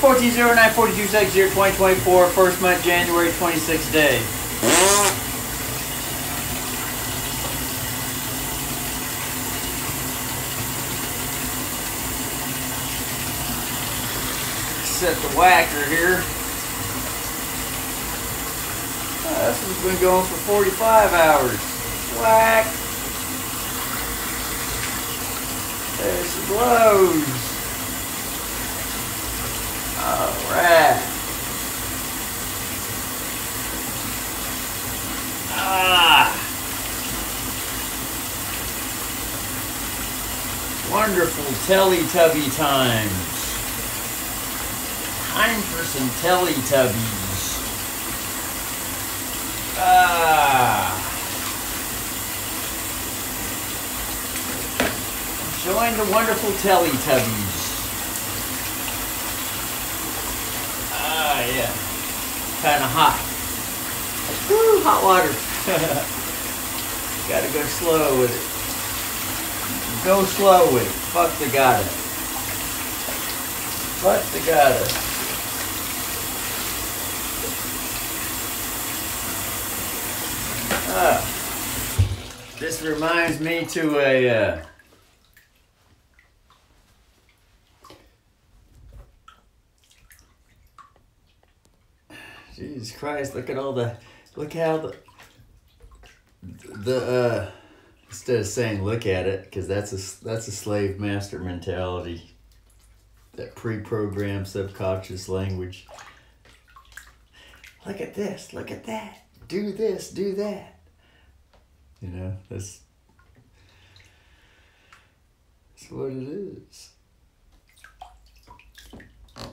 140942 seconds year 2024, first month, January 26th day. Set the whacker here. This one's been going for 45 hours. Whack. There she blows. Alright. Wonderful Teletubby times. Time for some Teletubbies. Enjoying the wonderful Teletubbies. Yeah. Kind of hot. Woo, hot water. Gotta go slow with it. Go slow with it. Fuck the gotta. Fuck the gotta. This reminds me to a Jesus Christ, look at all the, look how the instead of saying look at it, because that's a slave master mentality, that pre-programmed subconscious language. Look at this, look at that, do this, do that. You know, that's what it is.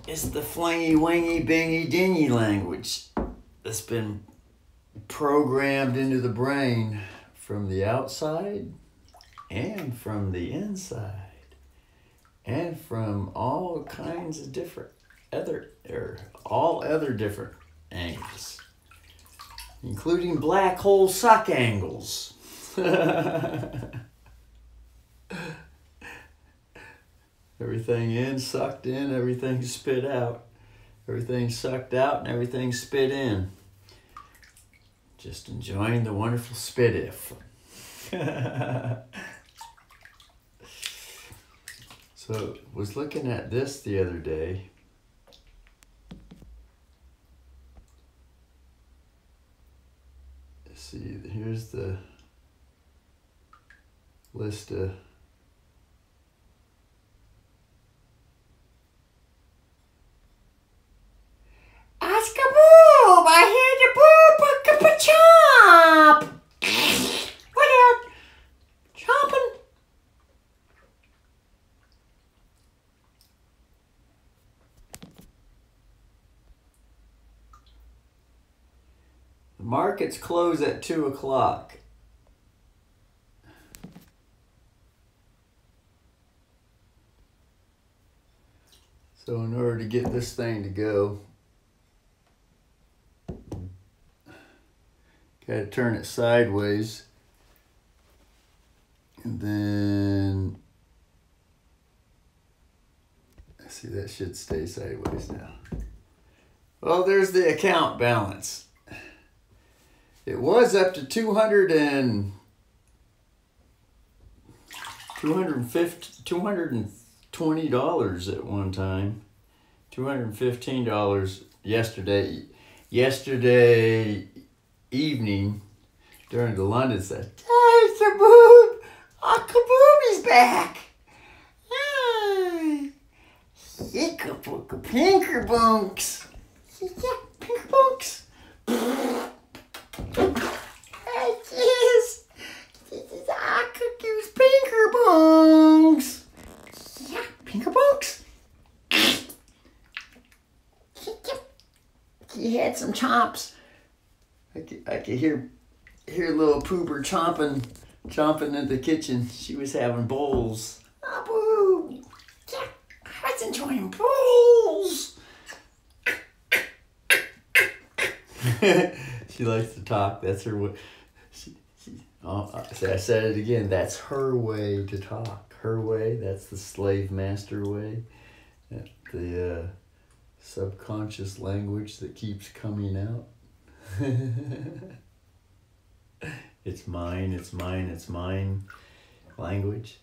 It's the flingy, wingy, bingy, dingy language that's been programmed into the brain from the outside and from the inside and from all kinds of different all other different angles, including black hole suck angles. Everything in, sucked in, everything spit out. Everything sucked out and everything spit in. Just enjoying the wonderful spit if. So, was looking at this the other day. Let's see, here's the list of Askaboob! I hear the boob chomp! What up? Chomping? The markets close at 2 o'clock. So in order to get this thing to go, gotta turn it sideways, and then, see, that should stay sideways now. Well, there's the account balance. It was up to $220 at one time. $215 yesterday. Yesterday evening during the London set. Hey, Kaboom! Oh, Kaboom is back! Hi! Pinker bunks! Yeah, pinker bunks! Hey, yes! I could use pinker bunks! Yeah, pinker bunks! He had some chops. I could hear little Pooper chomping in the kitchen. She was having bowls. Oh, boo! Yeah, I was enjoying bowls. She likes to talk. That's her way. I said it again. That's her way to talk. Her way. That's the slave master way. The subconscious language that keeps coming out. It's mine, it's mine, it's mine language.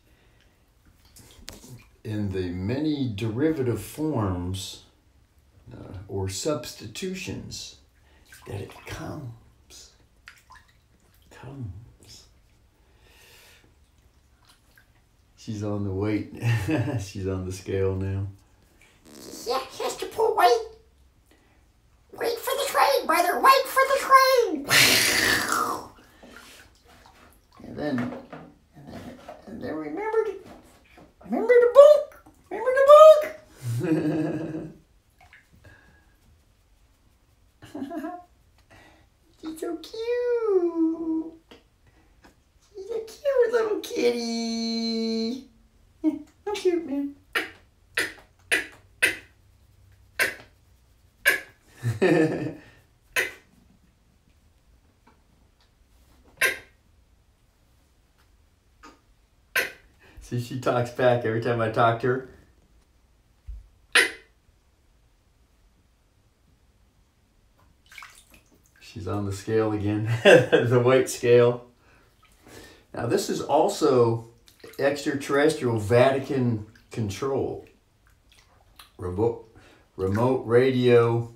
In the many derivative forms or substitutions that it comes. She's on the weight. She's on the scale now. Yeah, has to pull weight. Wait for the train, brother. Wait for the train. And then remember the book. Remember the book. She's so cute. She's a cute little kitty. I'm cute, man. See, she talks back every time I talk to her. She's on the scale again, the weight scale. Now this is also extraterrestrial Vatican control. Remote radio,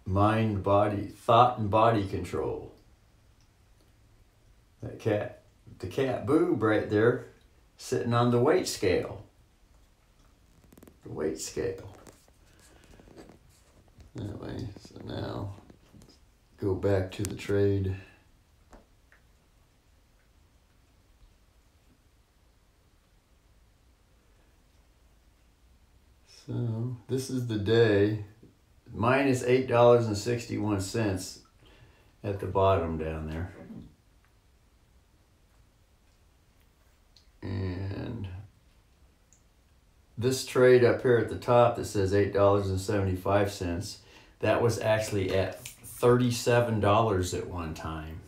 mind, body, thought and body control. That cat, the cat boob right there, sitting on the weight scale. The weight scale. Anyway, so now go back to the trade. So this is the day, minus $8.61 at the bottom down there. And this trade up here at the top that says $8.75, that was actually at $37 at one time.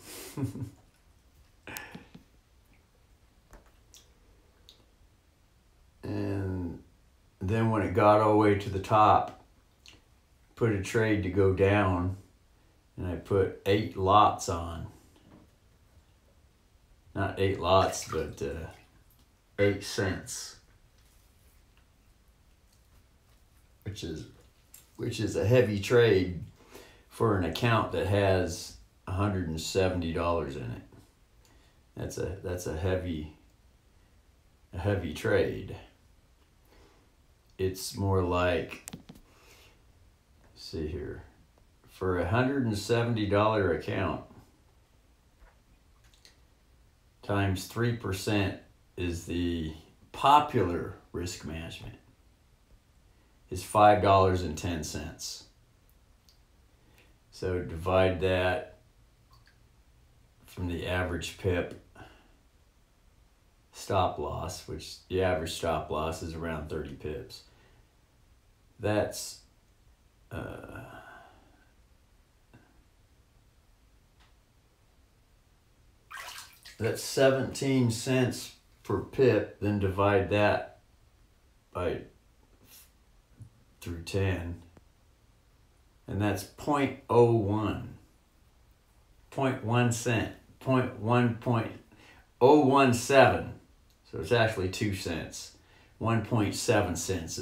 And then when it got all the way to the top, put a trade to go down, and I put 8 lots on. Not 8 lots, but 8 cents. Which is a heavy trade for an account that has $170 in it. That's a heavy trade. It's more like, let's see here, for a $170 account times 3% is the popular risk management, is $5.10. So divide that from the average PIP stop loss, which the average stop loss is around 30 pips. That's that's 17 cents per pip. Then divide that by through 10, and that's 0.01 cent, 0.017. So it's actually 2 cents. 1.7 cents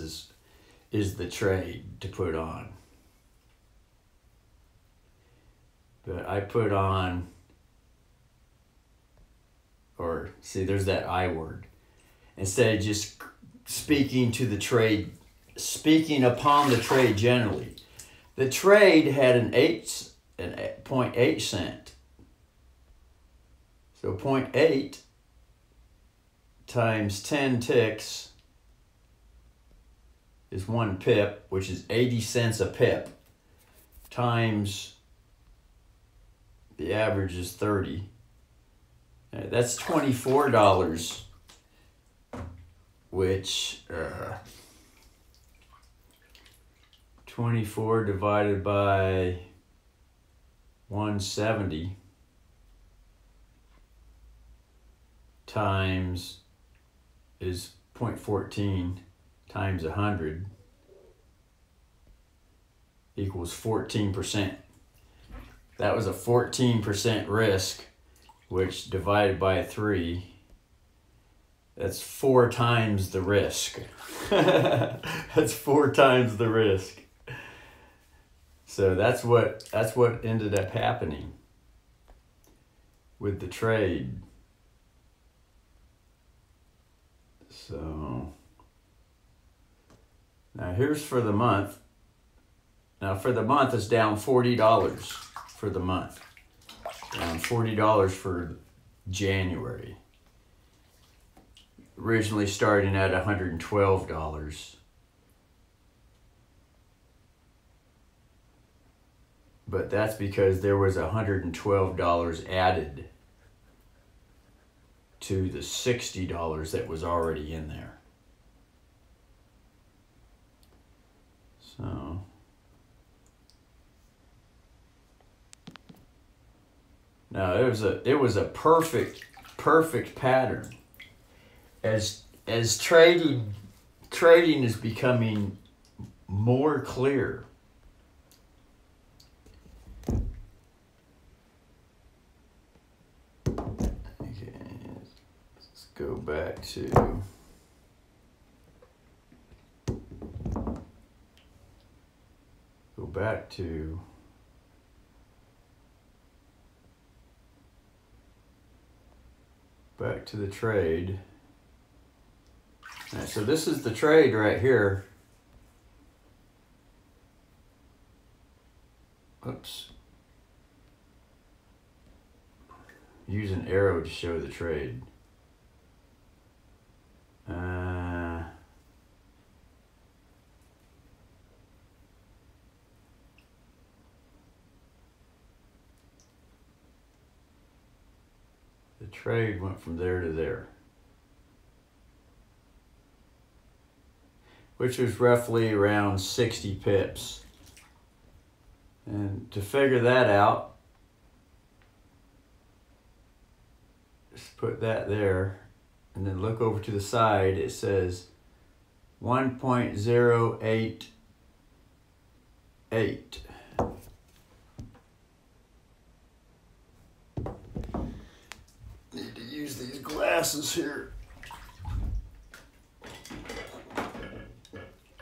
is the trade to put on. But I put on, or see, there's that I word. Instead of just speaking to the trade, speaking upon the trade generally. The trade had an 0.8 cent. So 0.8 times 10 ticks is 1 pip, which is 80 cents a pip, times the average is 30. That's $24, which 24 divided by 170 times is 0.14. times 100 equals 14%. That was a 14% risk, which divided by 3, that's 4 times the risk. That's 4 times the risk. So that's what ended up happening with the trade. So now here's for the month. Now for the month it's down $40 for the month. Down $40 for January. Originally starting at $112. But that's because there was $112 added to the $60 that was already in there. So now it was a perfect pattern. As trading is becoming more clear. Okay, let's go back to the trade. Right, so this is the trade right here. Oops. Use an arrow to show the trade. The trade went from there to there, which was roughly around 60 pips. And to figure that out, just put that there, and then look over to the side. It says 1.088. Need to use these glasses here.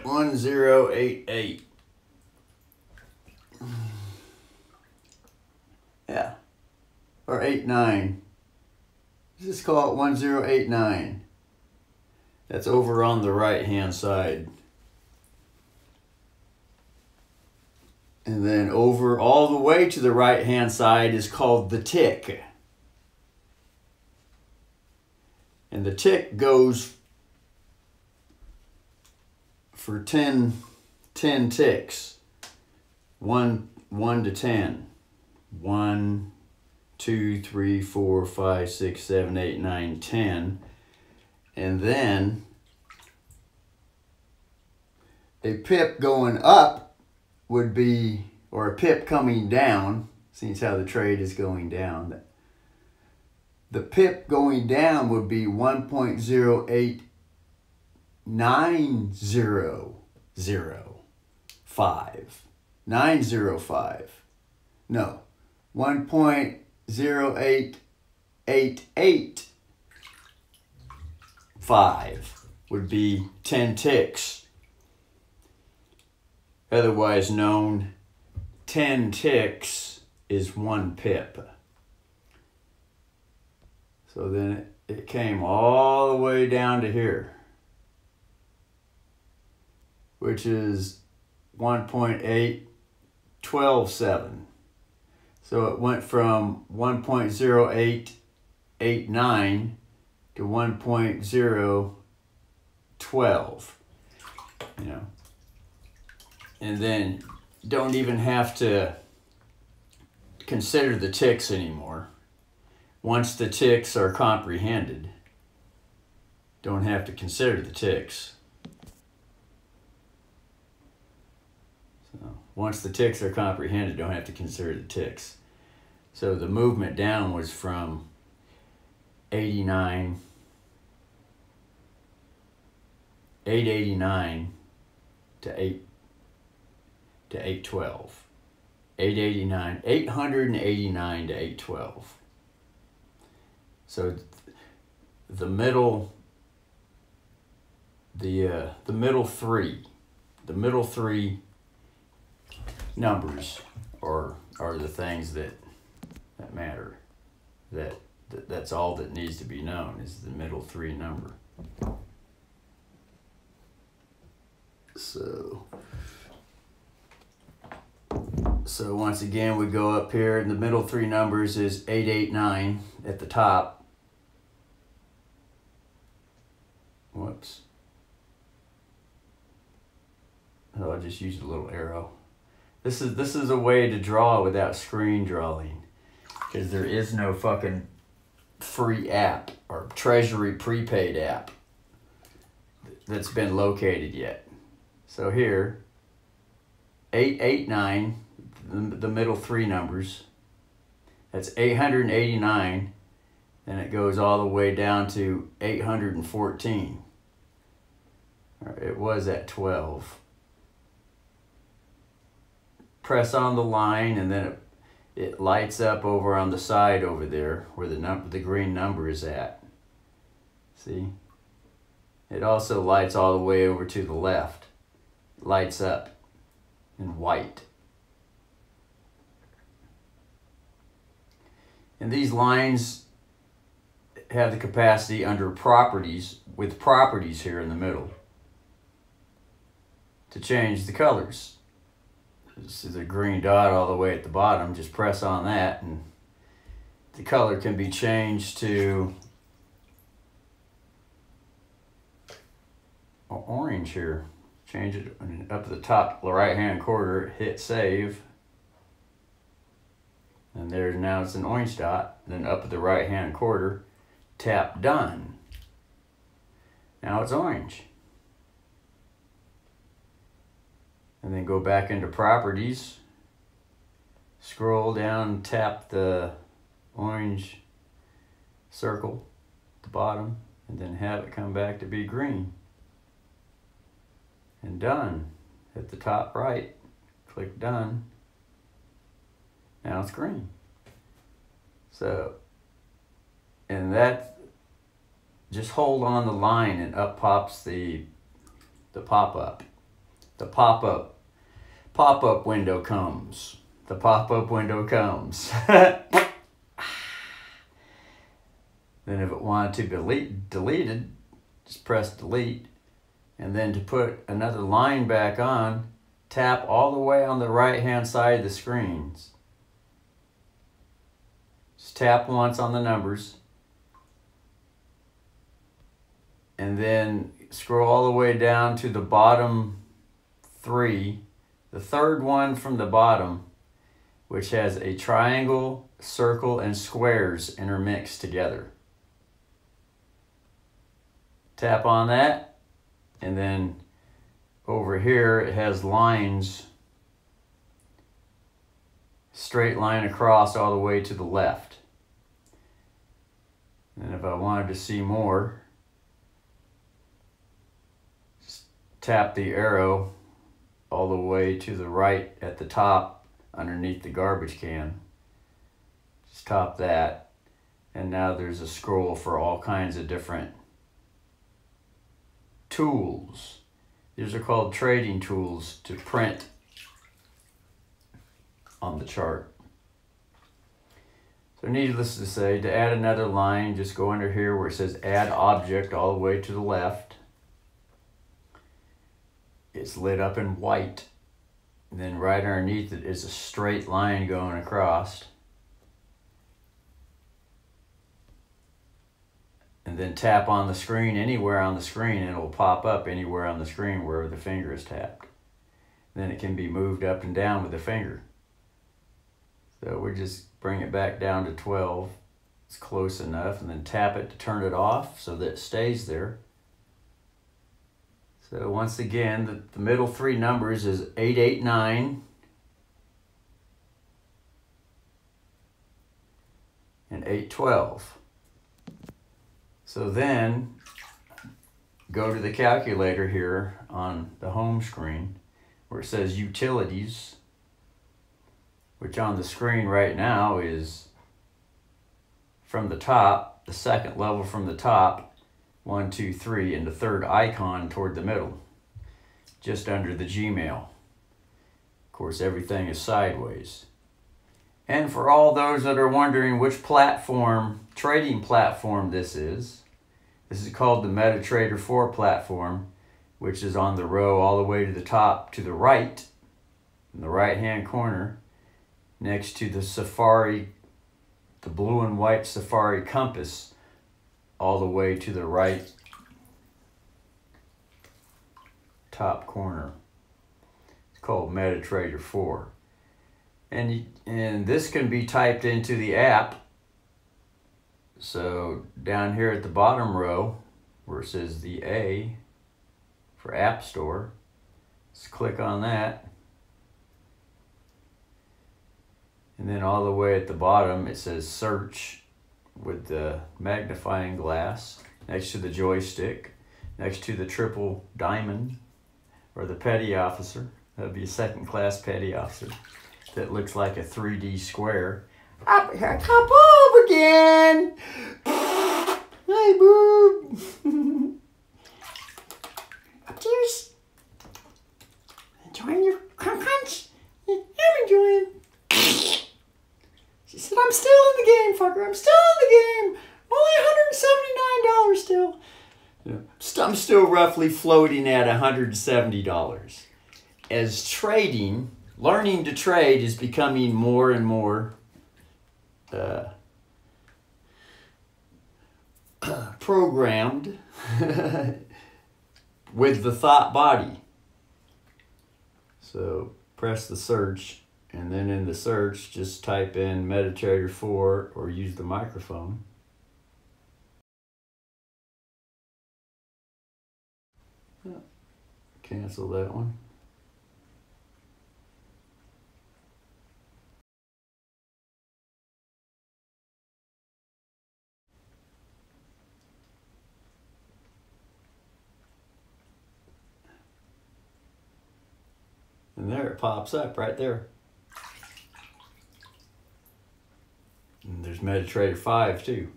1088. Yeah. Or 89. Let's just call it 1089. That's over on the right hand side. And then over all the way to the right hand side is called the tick. And the tick goes for 10 ticks. 1 to 10. 1, 2, 3, 4, 5, 6, 7, 8, 9, 10. And then a pip going up would be, or a pip coming down, since how the trade is going down. The pip going down would be 1.08905. No, 1.08885 would be 10 ticks. Otherwise known, 10 ticks is 1 pip. So then it came all the way down to here, which is 1.8127. So it went from 1.0889 to 1.012, you know. And then don't even have to consider the ticks anymore. Once the ticks are comprehended, don't have to consider the ticks. So once the ticks are comprehended, don't have to consider the ticks. So the movement down was from 89, 889 to 812. 889 to 812. So the middle three numbers are the things that matter. That's all that needs to be known is the middle three number. So once again, we go up here, and the middle three numbers is 889 at the top. Whoops. Oh, I just used a little arrow. This is a way to draw without screen drawing, because there is no fucking free app or Treasury prepaid app that's been located yet. So here, 889, the middle three numbers, that's 889, and it goes all the way down to 814. It was at 12. Press on the line, and then it lights up over on the side over there where the green number is at. See? It also lights all the way over to the left. Lights up in white. And these lines have the capacity under properties, with properties here in the middle, to change the colors. This is a green dot all the way at the bottom. Just press on that and the color can be changed to orange here. Change it up at the top right hand corner, hit save. And there now it's an orange dot. Then up at the right hand corner, tap done. Now it's orange. And then go back into properties, scroll down, tap the orange circle at the bottom, and then have it come back to be green. And done. At the top right, click done. Now it's green. So, and that, just hold on the line and up pops the pop-up. The pop-up window comes. The pop-up window comes. Then if it wanted to be deleted, just press delete. And then to put another line back on, tap all the way on the right-hand side of the screens. Just tap once on the numbers. And then scroll all the way down to the bottom three, the third one from the bottom, which has a triangle, circle, and squares intermixed together. Tap on that, and then over here it has lines, straight line across all the way to the left. And if I wanted to see more, just tap the arrow all the way to the right at the top underneath the garbage can. Just tap that, and now there's a scroll for all kinds of different tools. These are called trading tools to print on the chart. So needless to say, to add another line, just go under here where it says add object all the way to the left. It's lit up in white. And then right underneath it is a straight line going across. And then tap on the screen, anywhere on the screen, and it'll pop up anywhere on the screen wherever the finger is tapped. Then it can be moved up and down with the finger. So we just bring it back down to 12. It's close enough, and then tap it to turn it off so that it stays there. So once again, the middle three numbers is 889 and 812. So then go to the calculator here on the home screen where it says utilities, which on the screen right now is from the top, the second level from the top, 1, 2, 3, and the third icon toward the middle, just under the Gmail. Of course, everything is sideways. And for all those that are wondering which platform, trading platform this is called the MetaTrader 4 platform, which is on the row all the way to the top to the right, in the right-hand corner, next to the Safari, the blue and white Safari compass, all the way to the right top corner. It's called MetaTrader 4. And this can be typed into the app. So down here at the bottom row, where it says the A for App Store, let's click on that. And then all the way at the bottom, it says search with the magnifying glass next to the joystick, next to the triple diamond, or the petty officer. That'd be a second-class petty officer that looks like a 3D square. Up here, come up again. Hey, boob. Up tears. Enjoying your crunch? I'm enjoying. She said, I'm still in the game, fucker. I'm still in the game. Only $179 still. Yeah. I'm still roughly floating at $170. As trading, learning to trade is becoming more and more programmed with the thought body. So press the search, and then in the search, just type in MetaTrader 4 or use the microphone. Cancel that one. And there it pops up right there. And there's MetaTrader 5 too.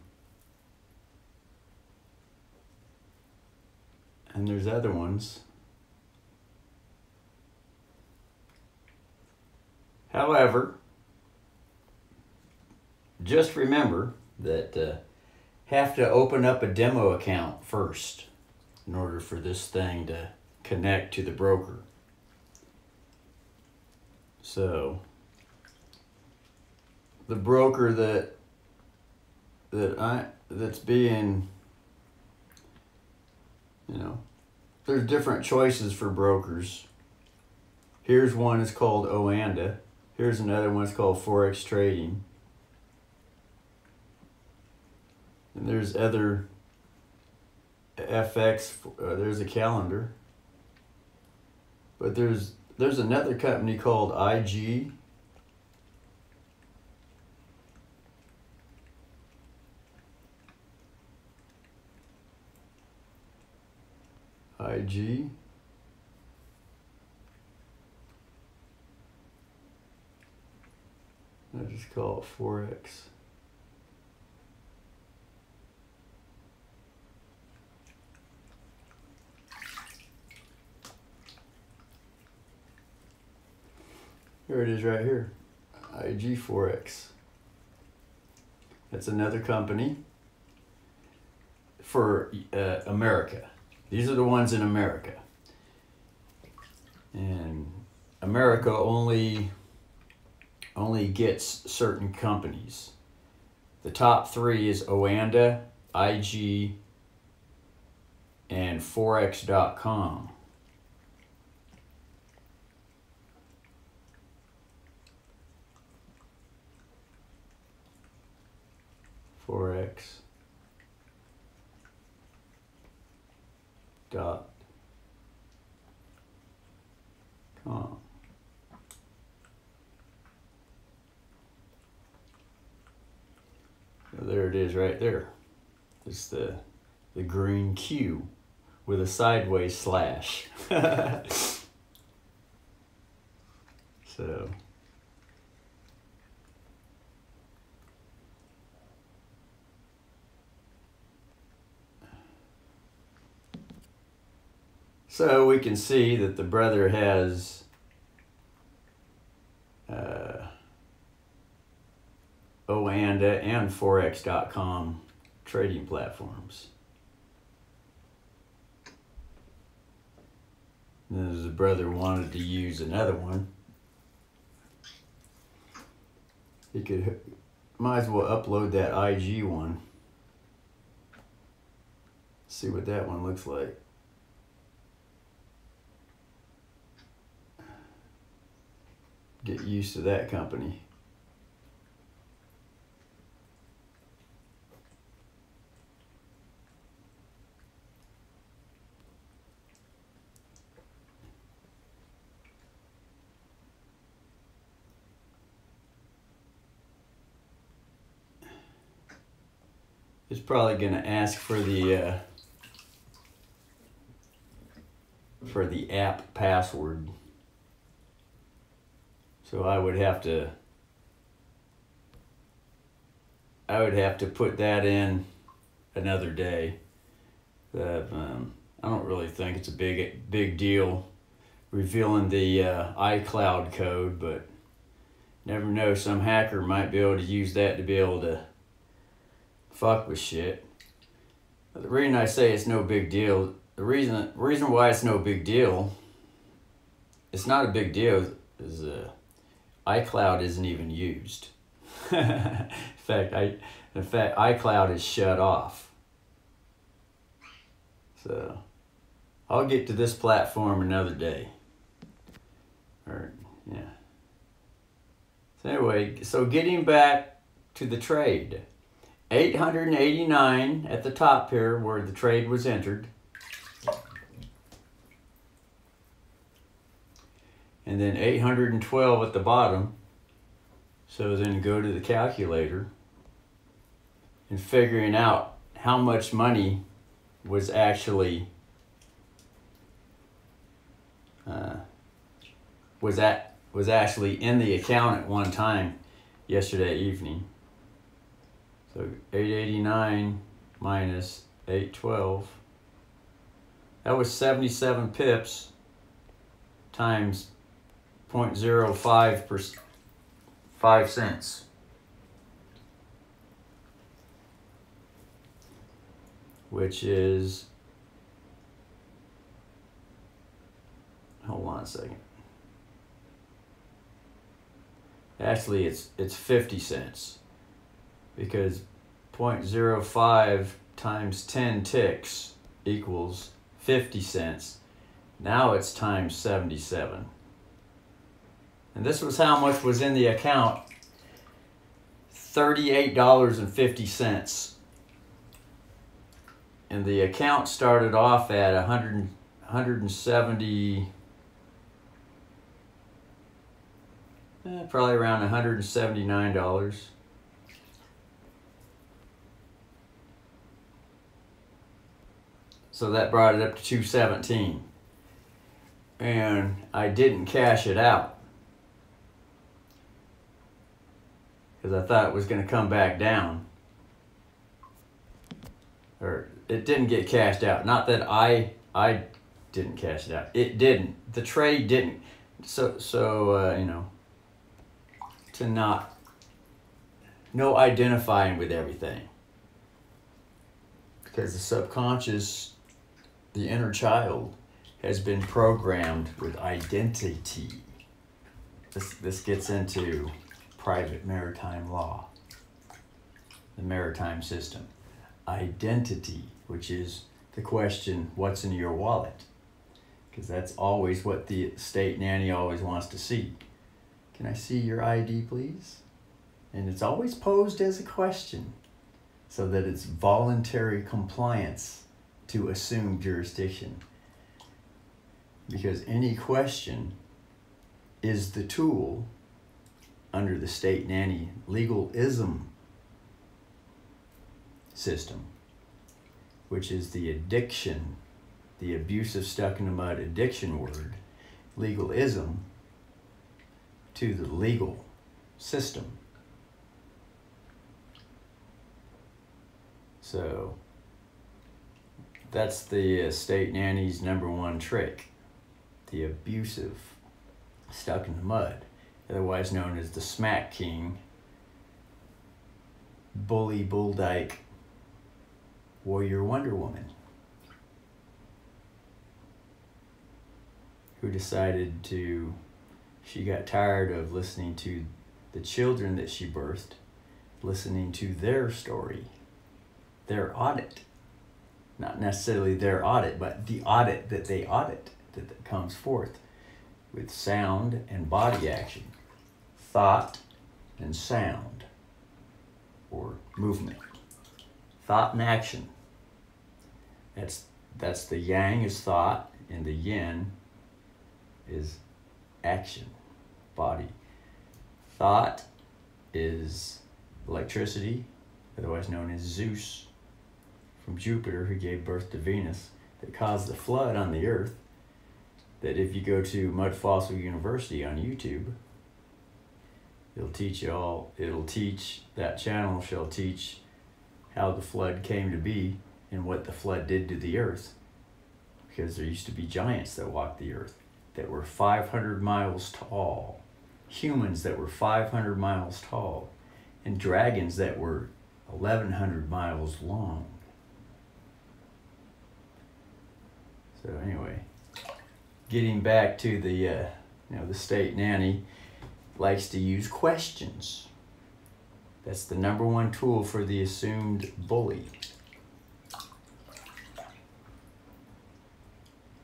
And there's other ones. However, just remember that have to open up a demo account first in order for this thing to connect to the broker. So the broker that's being, there's different choices for brokers. Here's one is called Oanda. Here's another one is called Forex Trading. And there's other FX, there's a calendar. But there's another company called IG. IG. I just call it Forex. Here it is right here, IG Forex. That's another company for America. These are the ones in America. And America only gets certain companies. The top three is Oanda, IG, and Forex.com. Forex.com. So there it is right there. It's the green Q with a sideways slash. So we can see that the brother has Oanda and Forex.com trading platforms. And the brother wanted to use another one. He might as well upload that IG one. See what that one looks like. Get used to that company. It's probably going to ask for the app password. So I would have to put that in another day. I don't really think it's a big deal revealing the iCloud code, but never know, some hacker might be able to use that to be able to fuck with shit. But the reason I say it's no big deal, the reason why it's no big deal, it's not a big deal, is iCloud isn't even used. In fact, iCloud is shut off. So I'll get to this platform another day. Or yeah. So anyway, so getting back to the trade. 889 at the top here where the trade was entered. And then 812 at the bottom. So then go to the calculator and figuring out how much money was actually was actually in the account at one time yesterday evening. So 889 minus 812. That was 77 pips times 0.05 5 cents. Which is, hold on a second. Actually, it's 50 cents. Because 0.05 times 10 ticks equals 50 cents. Now it's times 77. And this was how much was in the account. $38.50. And the account started off at 170, probably around $179. So that brought it up to 217. And I didn't cash it out, because I thought it was going to come back down. Or it didn't get cashed out. Not that I didn't cash it out. It didn't. The trade didn't. So you know, no identifying with everything. Because the subconscious, the inner child, has been programmed with identity. This gets into private maritime law, the maritime system. Identity, which is the question, what's in your wallet? Because that's always what the state nanny always wants to see. Can I see your ID, please? And it's always posed as a question, so that it's voluntary compliance to assume jurisdiction. Because any question is the tool under the state nanny legalism system, which is the addiction the abusive stuck in the mud addiction word, legalism, to the legal system. So that's the state nanny's #1 trick, the abusive stuck in the mud, otherwise known as the smack king, bully bull dyke, warrior Wonder Woman, who decided she got tired of listening to the children that she birthed, listening to their story, their audit. Not necessarily their audit, but the audit that they audit that comes forth with sound and body action, thought and sound, or movement. Thought and action. That's the yang is thought, and the yin is action, body. Thought is electricity, otherwise known as Zeus, from Jupiter, who gave birth to Venus, that caused the flood on the earth. That if you go to Mud Fossil University on YouTube, that channel shall teach how the flood came to be and what the flood did to the earth. Because there used to be giants that walked the earth that were 500 miles tall, humans that were 500 miles tall, and dragons that were 1,100 miles long. So anyway, getting back to the state nanny likes to use questions. That's the #1 tool for the assumed bully.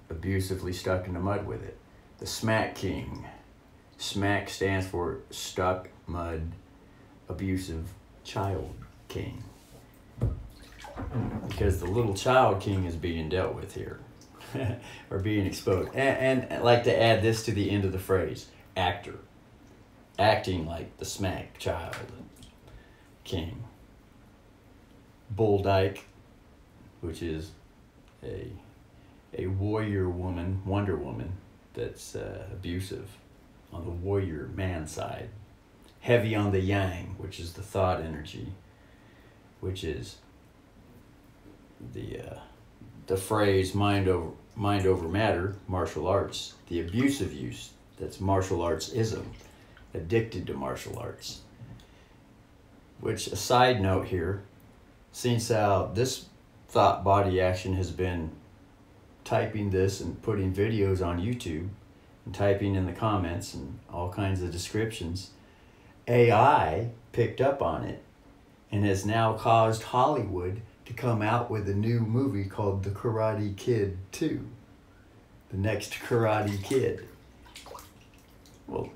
Abusively stuck in the mud with it. The smack king. Smack stands for stuck, mud, abusive child king. Because the little child king is being dealt with here. Or being exposed. And I like to add this to the end of the phrase. Actor. Acting like the smack child king. Bull dyke, which is a warrior woman, Wonder Woman, that's abusive on the warrior man side. Heavy on the yang, which is the thought energy, which is the phrase mind over matter, martial arts. The abusive use, that's martial arts-ism, addicted to martial arts. Which, a side note here, since how this thought body action has been typing this and putting videos on YouTube and typing in the comments and all kinds of descriptions, AI picked up on it and has now caused Hollywood to come out with a new movie called The Karate Kid 2. The next Karate Kid. Well,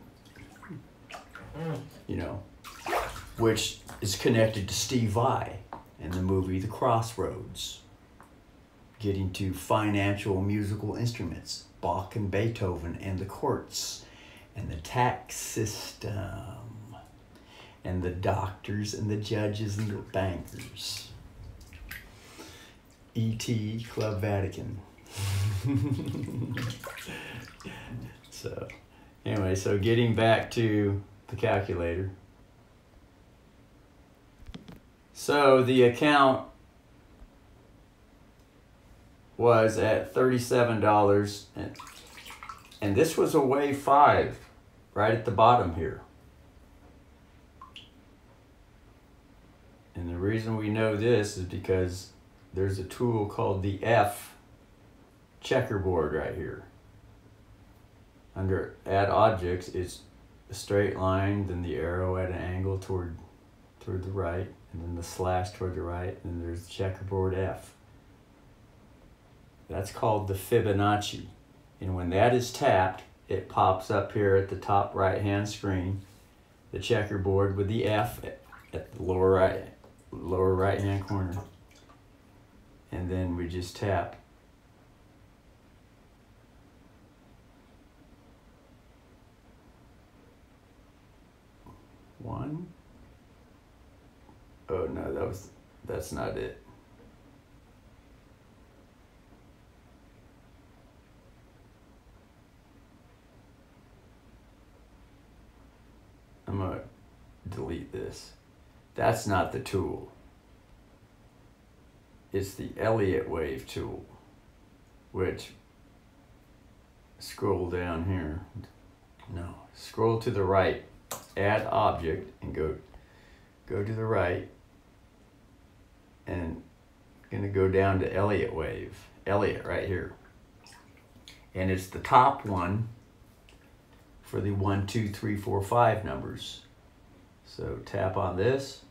which is connected to Steve Vai in the movie The Crossroads. Getting to financial musical instruments, Bach and Beethoven and the courts and the tax system and the doctors and the judges and the bankers. E.T. Club Vatican. So anyway, so getting back to the calculator. So the account was at $37, and this was a wave 5 right at the bottom here. And the reason we know this is because there's a tool called the F checkerboard right here. Under add objects, it's a straight line, then the arrow at an angle toward the right, and then the slash toward the right, and there's the checkerboard F. That's called the Fibonacci. And when that is tapped, it pops up here at the top right-hand screen, the checkerboard with the F at the lower right-hand corner. And then we just tap. One. Oh no, that's not it. this. That's not the tool. It's the Elliott wave tool, which, scroll down here. No, scroll to the right, add object, and go to the right, and gonna go down to Elliott wave. Elliott right here. And it's the top one for the 1, 2, 3, 4, 5 numbers. So tap on this,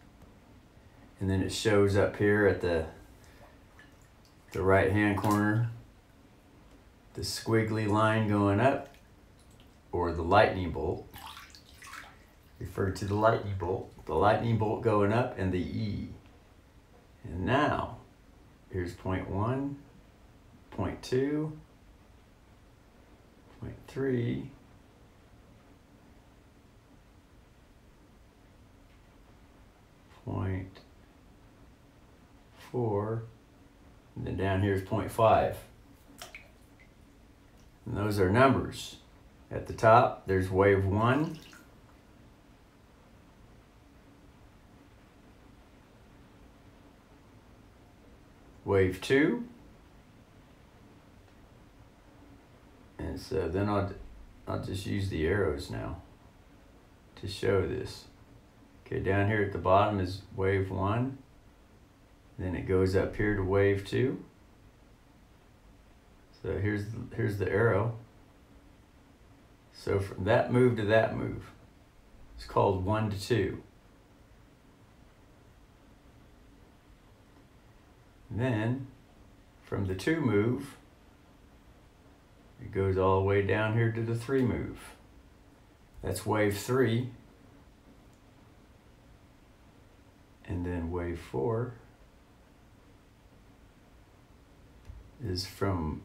and then it shows up here at the right hand corner, the squiggly line going up, or the lightning bolt. Refer to the lightning bolt going up, and the E. And now, here's point 1, point 2, point 3, point 4, and then down here is point 5. And those are numbers. At the top, there's wave 1. Wave 2. And so then I'll just use the arrows now to show this. Okay, down here at the bottom is wave 1. Then it goes up here to wave 2. So here's the arrow. So from that move to that move, it's called 1 to 2. And then from the 2 move, it goes all the way down here to the 3 move. That's wave 3. And then wave 4 is from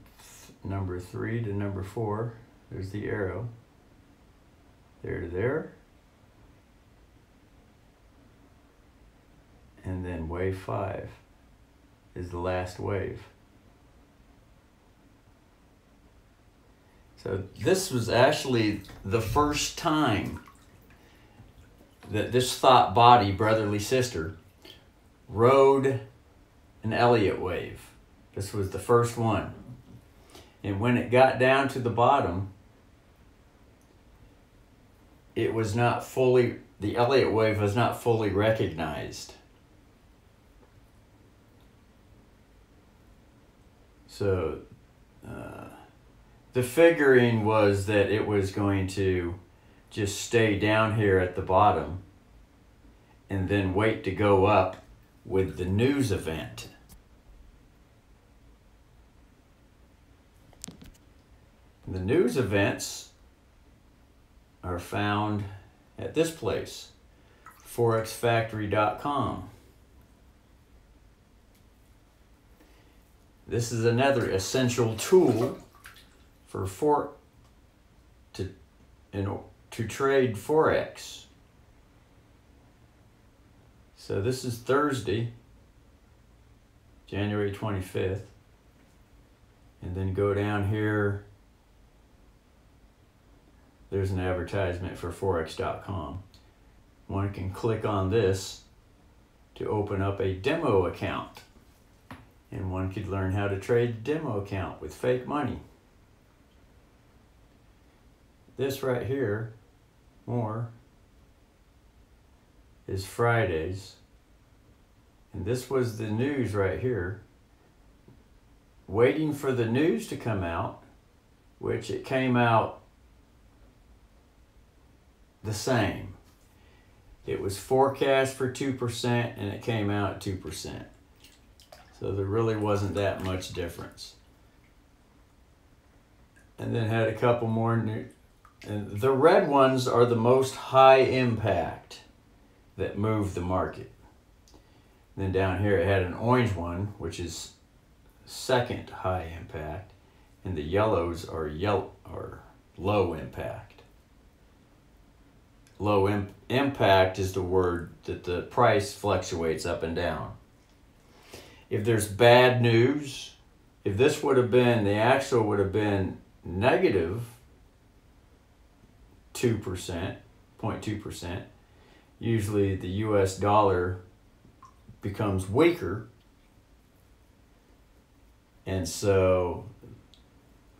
number 3 to number 4. There's the arrow. There to there. And then wave 5 is the last wave. So this was actually the first time that this thought body, brotherly sister, rode an Elliott wave. This was the first one. And when it got down to the bottom, it was not fully, the Elliott wave was not fully recognized. So the figuring was that it was going to just stay down here at the bottom and then wait to go up with the news event. The news events are found at this place, forexfactory.com. This is another essential tool for to trade Forex. So this is Thursday, January 25th. And then go down here. There's an advertisement for forex.com. One can click on this to open up a demo account. And one could learn how to trade demo account with fake money. This right here, more, is Fridays. And this was the news right here. Waiting for the news to come out, which it came out the same. It was forecast for 2% and it came out at 2%. So there really wasn't that much difference. And then had a couple more new, and the red ones are the most high impact that move the market. And then down here it had an orange one, which is second high impact, and the yellows are low impact. Low impact is the word that the price fluctuates up and down. If there's bad news, if this would have been, the actual would have been negative 2%, 0.2%, usually the US dollar becomes weaker, and so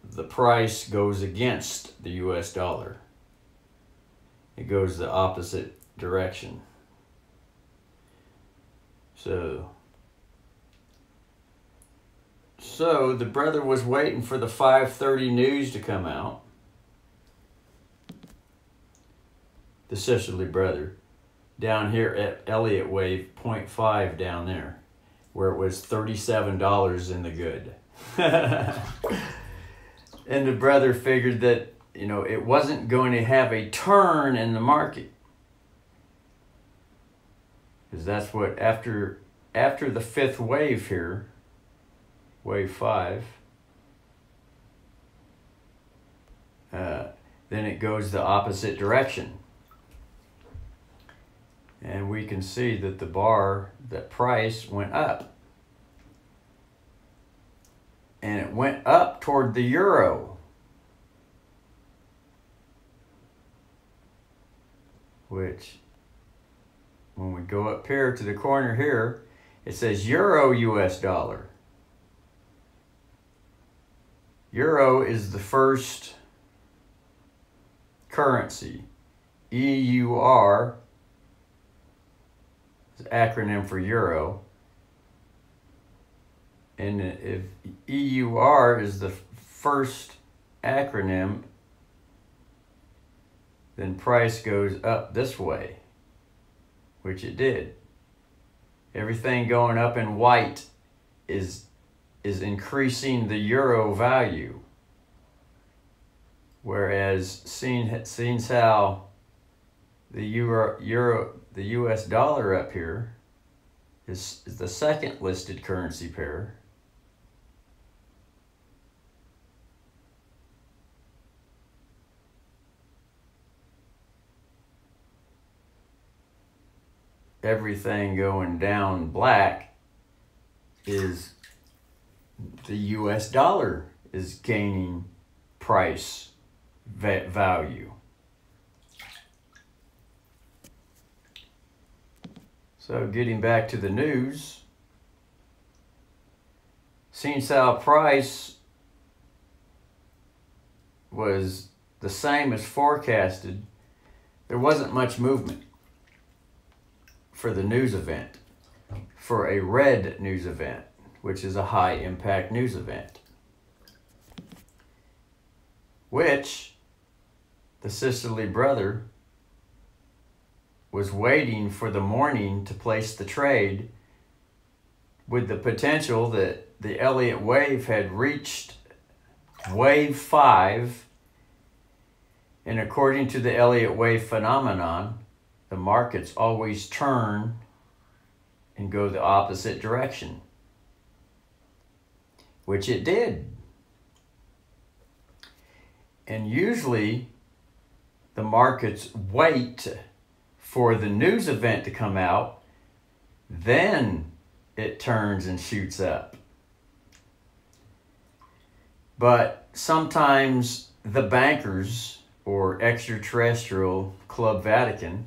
the price goes against the US dollar. It goes the opposite direction. So the brother was waiting for the 5:30 news to come out. The sisterly brother. Down here at Elliott Wave 0.5 down there, where it was $37 in the good. And the brother figured that, you know, it wasn't going to have a turn in the market. Because that's what, after the fifth wave here, wave 5, then it goes the opposite direction. And we can see that that price went up. And it went up toward the euro, which, when we go up here to the corner here, it says euro US dollar. Euro is the first currency. EUR is acronym for euro. And if EUR is the first acronym, then price goes up this way, which it did. Everything going up in white is increasing the euro value. Whereas seeing how the US dollar up here is the second listed currency pair. Everything going down black is the US dollar is gaining price value. So getting back to the news, since our price was the same as forecasted, there wasn't much movement for the news event, for a red news event, which is a high impact news event, which the sisterly brother was waiting for the morning to place the trade, with the potential that the Elliott wave had reached wave 5, and according to the Elliott wave phenomenon, the markets always turn and go the opposite direction, which it did. And usually the markets wait for the news event to come out, then it turns and shoots up. But sometimes the bankers or extraterrestrial Club Vatican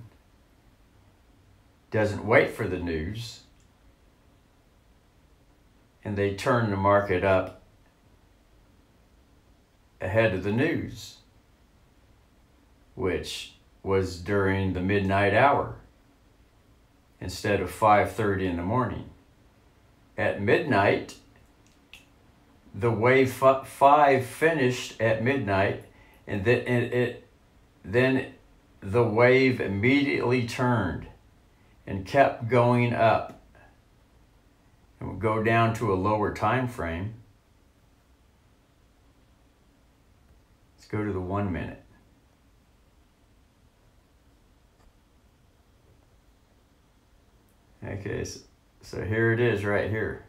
doesn't wait for the news, and they turn the market up ahead of the news, which was during the midnight hour instead of 5:30 in the morning. At midnight, the wave 5 finished at midnight, and then the wave immediately turned and kept going up. And would go down to a lower time frame. Let's go to the 1 minute. Okay, so here it is right here.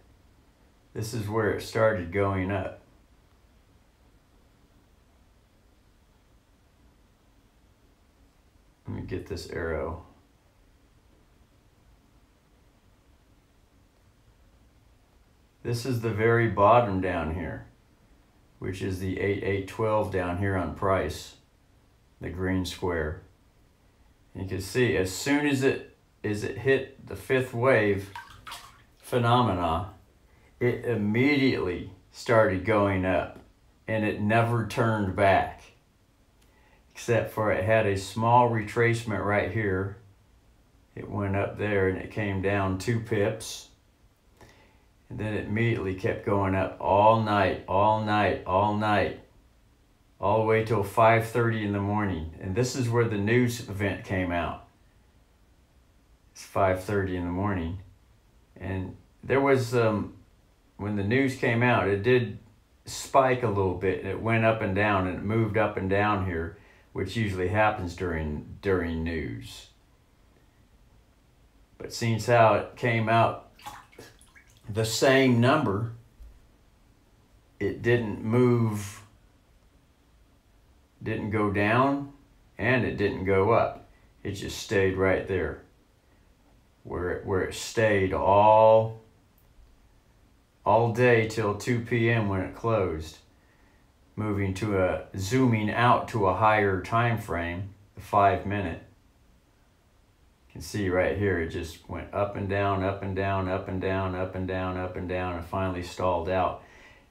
This is where it started going up. Let me get this arrow. This is the very bottom down here, which is the 8812 down here on price, the green square. You can see as soon as it hit the fifth wave phenomena, it immediately started going up, and it never turned back, except for it had a small retracement right here. It went up there and it came down 2 pips, and then it immediately kept going up all night, all night, all night, all the way till 5:30 in the morning. And this is where the news event came out. It's 5:30 in the morning, and there was when the news came out, it did spike a little bit. It went up and down, and it moved up and down here, which usually happens during news. But seeing how it came out the same number, it didn't move, didn't go down, and it didn't go up. It just stayed right there, where it stayed all day till 2 p.m. when it closed, zooming out to a higher time frame, the 5 minute. You can see right here, it just went up and down, up and down, up and down, up and down, up and down, and finally stalled out.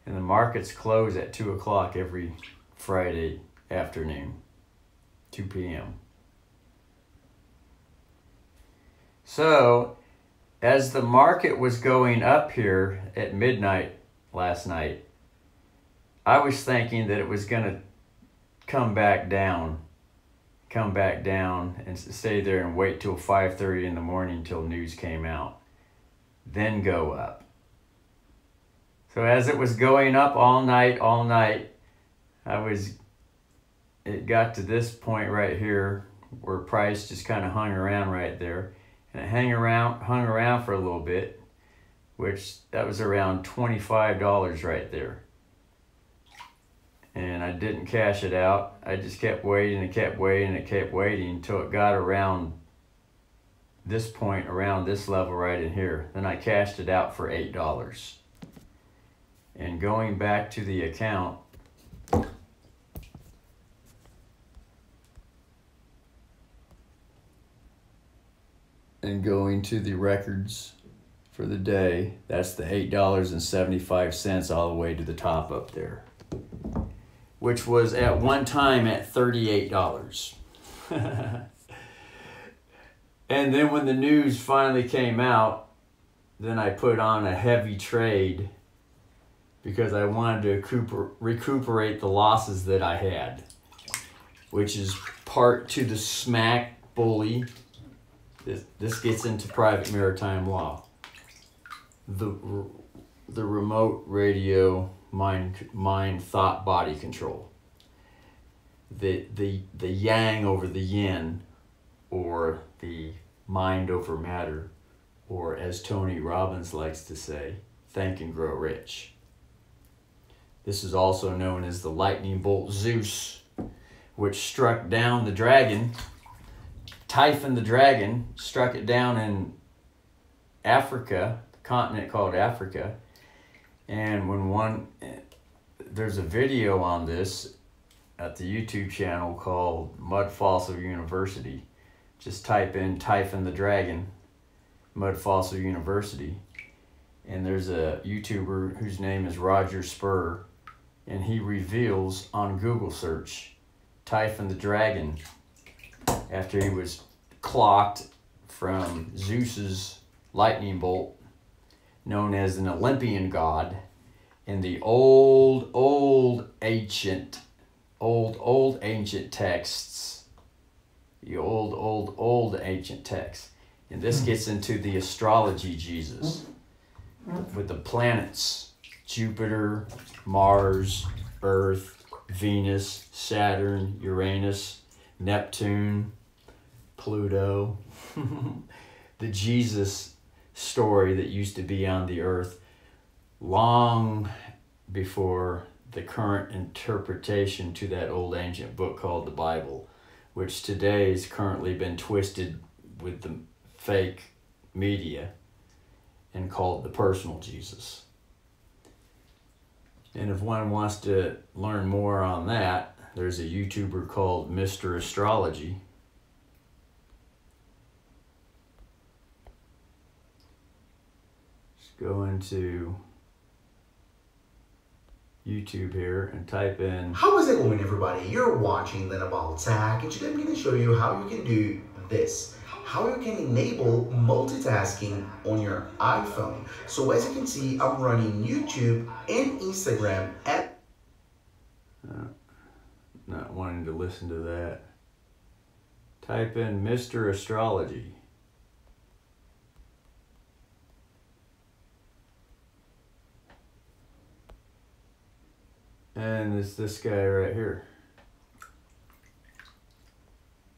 And the markets close at 2 o'clock every Friday afternoon, 2 p.m. So, as the market was going up here at midnight last night, I was thinking that it was going to come back down and stay there and wait till 5:30 in the morning till news came out, then go up. So as it was going up all night, it got to this point right here where price just kind of hung around right there. And it hung around for a little bit, which that was around $25 right there. And I didn't cash it out. I just kept waiting and kept waiting and kept waiting until it got around this point, around this level right in here. Then I cashed it out for $8. And going back to the account, and going to the records for the day, that's the $8.75 all the way to the top up there, which was at one time at $38. And then when the news finally came out, then I put on a heavy trade because I wanted to recuperate the losses that I had, which is part to the SMAC bully. This gets into private maritime law. The remote radio mind thought body control. The yang over the yin, or the mind over matter, or as Tony Robbins likes to say, think and grow rich. This is also known as the lightning bolt Zeus, which struck down the dragon. Typhon the dragon struck it down in Africa, the continent called Africa. And there's a video on this at the YouTube channel called Mud Fossil University. Just type in Typhon the dragon, Mud Fossil University. And there's a YouTuber whose name is Roger Spur, and he reveals on Google search Typhon the dragon, after he was clocked from Zeus's lightning bolt, known as an Olympian god, in the old ancient texts. The old ancient texts. And this gets into the astrology Jesus, with the planets: Jupiter, Mars, Earth, Venus, Saturn, Uranus, Neptune, Pluto. The Jesus story that used to be on the earth long before the current interpretation to that old ancient book called the Bible, which today has currently been twisted with the fake media and called the personal Jesus. And if one wants to learn more on that, there's a YouTuber called Mr. Astrology, go into YouTube here and type in. How is it going, everybody? You're watching the About Tech, and today I'm going to show you how you can do this. How you can enable multitasking on your iPhone. So as you can see, I'm running YouTube and Instagram at... Not wanting to listen to that. Type in Mr. Astrology. And it's this guy right here.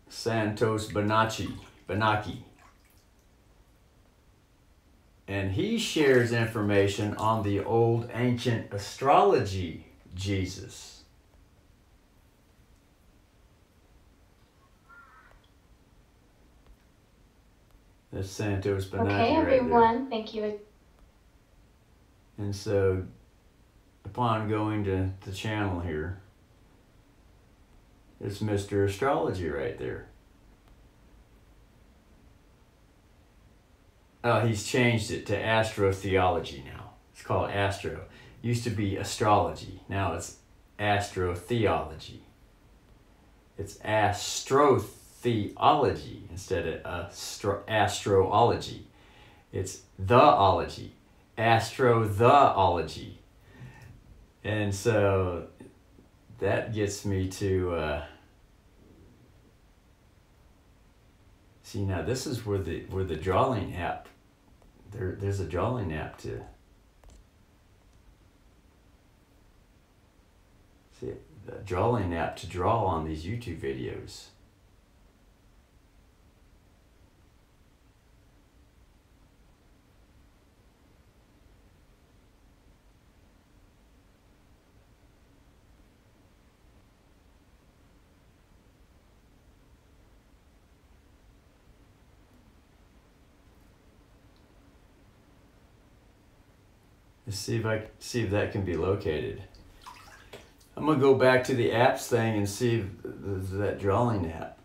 Santos Bonacci. And he shares information on the old ancient astrology Jesus. That's Santos Bonacci. Okay, everyone, right, thank you. And so, upon going to the channel here, it's Mr. Astrology right there. Oh, he's changed it to astrotheology now. It's called astro. Used to be astrology. Now it's astrotheology. It's astrotheology instead of astrology. It's theology. Astrotheology. And so that gets me to see, now this is where the drawing app, there's a drawing app to see, the drawing app to draw on these YouTube videos. Let's see if that can be located. I'm gonna go back to the apps thing and see if that drawing app.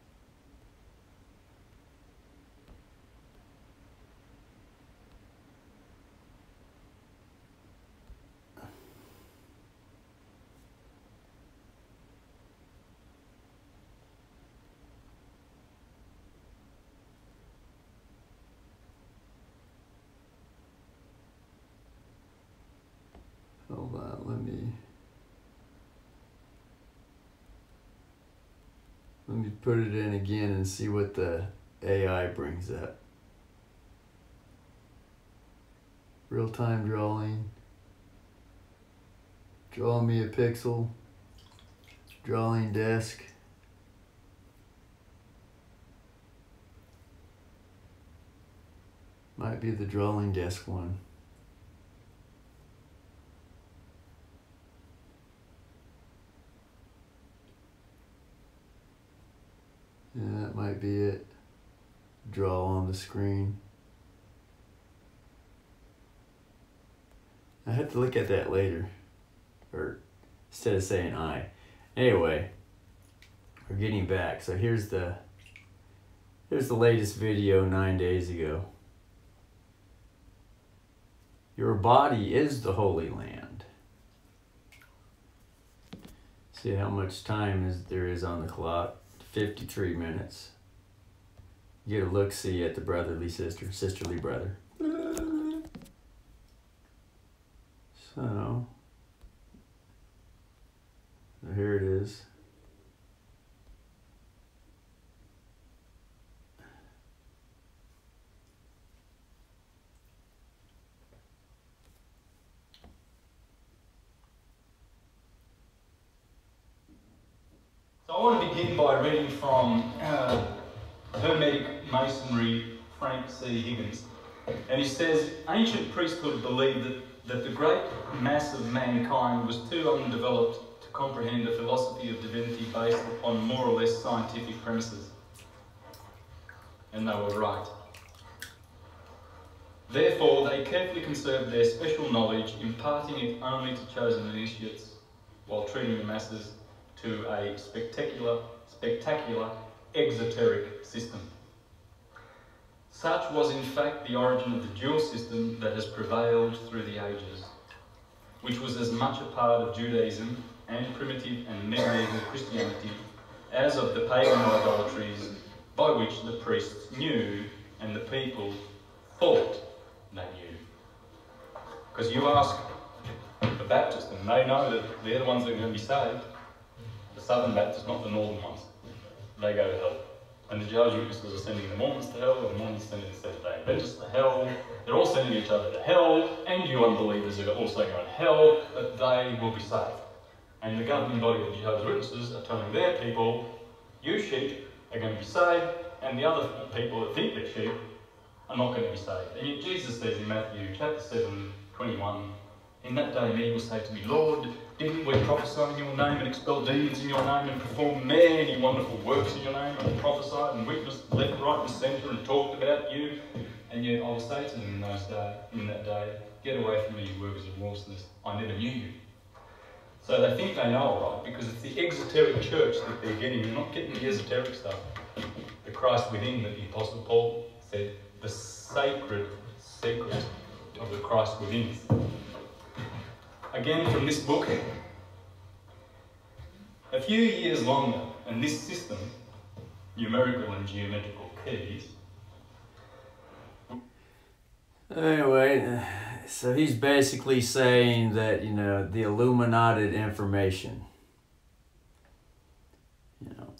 Hold on, let me put it in again and see what the AI brings up. Real-time drawing. Draw me a pixel. Drawing desk. Might be the drawing desk one. Yeah, that might be it. Draw on the screen. I have to look at that later. Or instead of saying I. Anyway, we're getting back. So here's the latest video 9 days ago. Your body is the Holy Land. See how much time there is on the clock. 53 minutes. Get a look-see at the brotherly sister, sisterly brother. So here it is. So I want to begin by reading from Hermetic Masonry, Frank C. Higgins. And he says, ancient priesthood believed that the great mass of mankind was too undeveloped to comprehend a philosophy of divinity based upon more or less scientific premises. And they were right. Therefore, they carefully conserved their special knowledge, imparting it only to chosen initiates, while treating the masses to a spectacular exoteric system. Such was in fact the origin of the dual system that has prevailed through the ages, which was as much a part of Judaism and primitive and medieval Christianity as of the pagan idolatries by which the priests knew and the people thought they knew. Because you ask the Baptist and they know that they're the ones that are going to be saved. The Southern Baptists, not the Northern ones. They go to hell. And the Jehovah's Witnesses are sending the Mormons to hell, and the Mormons are sending the Seventh-day Adventists to hell. They're all sending each other to hell, and you unbelievers are also going to hell, but they will be saved. And the governing body of the Jehovah's Witnesses are telling their people, you sheep are going to be saved, and the other people that think they're sheep are not going to be saved. And yet Jesus says in Matthew chapter 7:21, in that day many will say to me, Lord, didn't we prophesy in your name and expel demons in your name and perform many wonderful works in your name and prophesied and witnessed left, right and centre and talked about you? And yet I will say to them in that day, get away from me, you workers of lawlessness, I never knew you. So they think they know all right because it's the exoteric church that they're getting. They're not getting the esoteric stuff. The Christ within that the Apostle Paul said, the sacred secret of the Christ within. Again from this book, a few years longer, and this system, numerical and geometrical keys. Anyway, so he's basically saying that, you know, the Illuminated information, you know,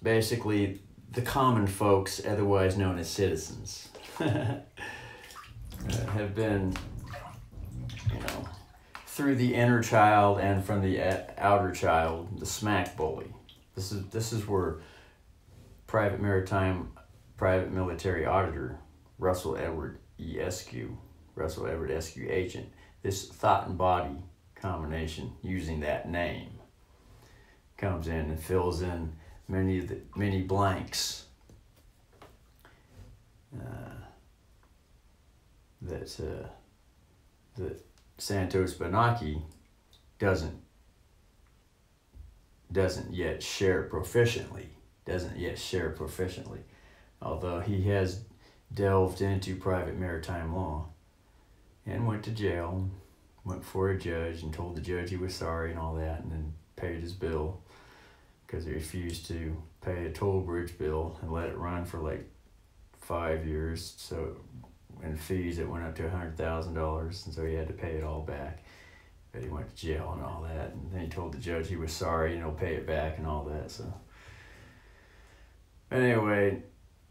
basically the common folks, otherwise known as citizens, have been, you know, through the inner child and from the outer child, the smack bully. This is where Private Maritime, Private Military Auditor, Russell Edward Esq agent, this thought and body combination using that name comes in and fills in many blanks that Santos Benaki doesn't yet share proficiently. Although he has delved into private maritime law and went to jail, went before a judge and told the judge he was sorry and all that, and then paid his bill because he refused to pay a toll bridge bill and let it run for like 5 years. So, and fees that went up to $100,000, and so he had to pay it all back. But he went to jail and all that, and then he told the judge he was sorry and he'll pay it back and all that. So, anyway,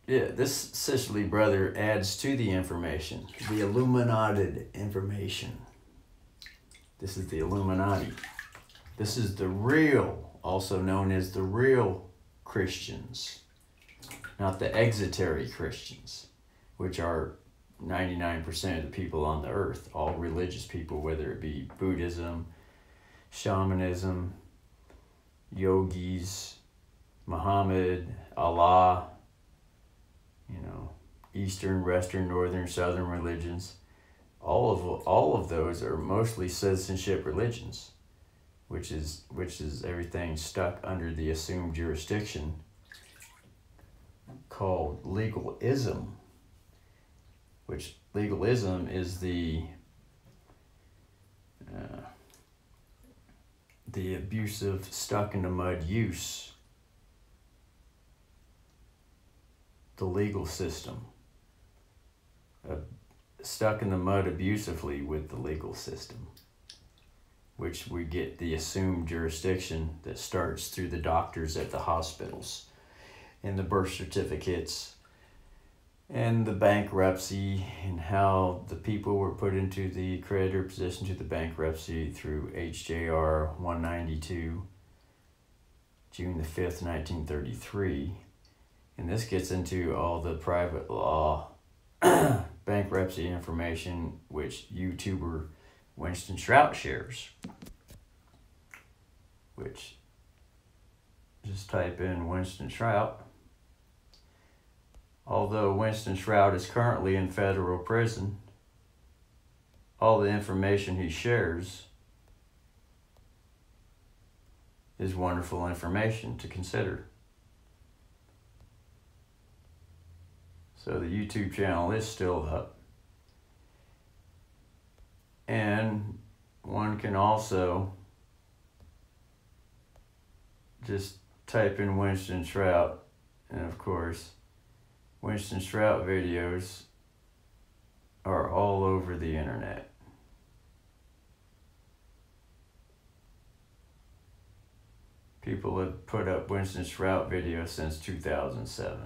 yeah, this Sicily brother adds to the information, the Illuminated information. This is the Illuminati. This is the real, also known as the real Christians, not the exoteric Christians, which are 99% of the people on the earth, all religious people, whether it be Buddhism, shamanism, yogis, Muhammad, Allah, you know, Eastern, Western, Northern, Southern religions. All of those are mostly citizenship religions, which is everything stuck under the assumed jurisdiction called legalism, which legalism is the abusive, stuck in the mud use, the legal system, stuck in the mud abusively with the legal system, which we get the assumed jurisdiction that starts through the doctors at the hospitals and the birth certificates and the bankruptcy and how the people were put into the creditor position to the bankruptcy through HJR 192, June the 5th, 1933. And this gets into all the private law bankruptcy information which YouTuber Winston Shrout shares. Which, just type in Winston Shrout. Although Winston Shrout is currently in federal prison, all the information he shares is wonderful information to consider. So the YouTube channel is still up. And one can also just type in Winston Trout, and of course, Winston Trout videos are all over the internet. People have put up Winston Trout videos since 2007.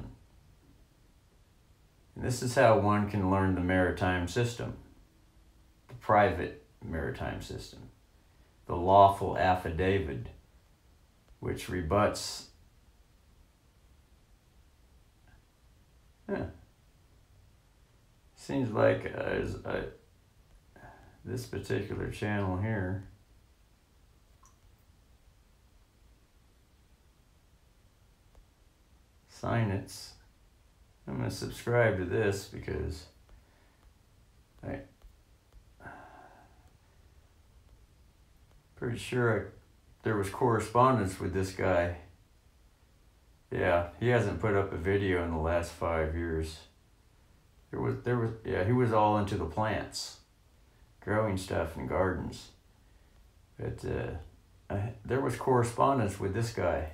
And this is how one can learn the Maritime system, the private Maritime system, the lawful affidavit, which rebuts seems like this particular channel here sign it. I'm going to subscribe to this because pretty sure there was correspondence with this guy. Yeah, he hasn't put up a video in the last 5 years. He was all into the plants, growing stuff in gardens. But there was correspondence with this guy.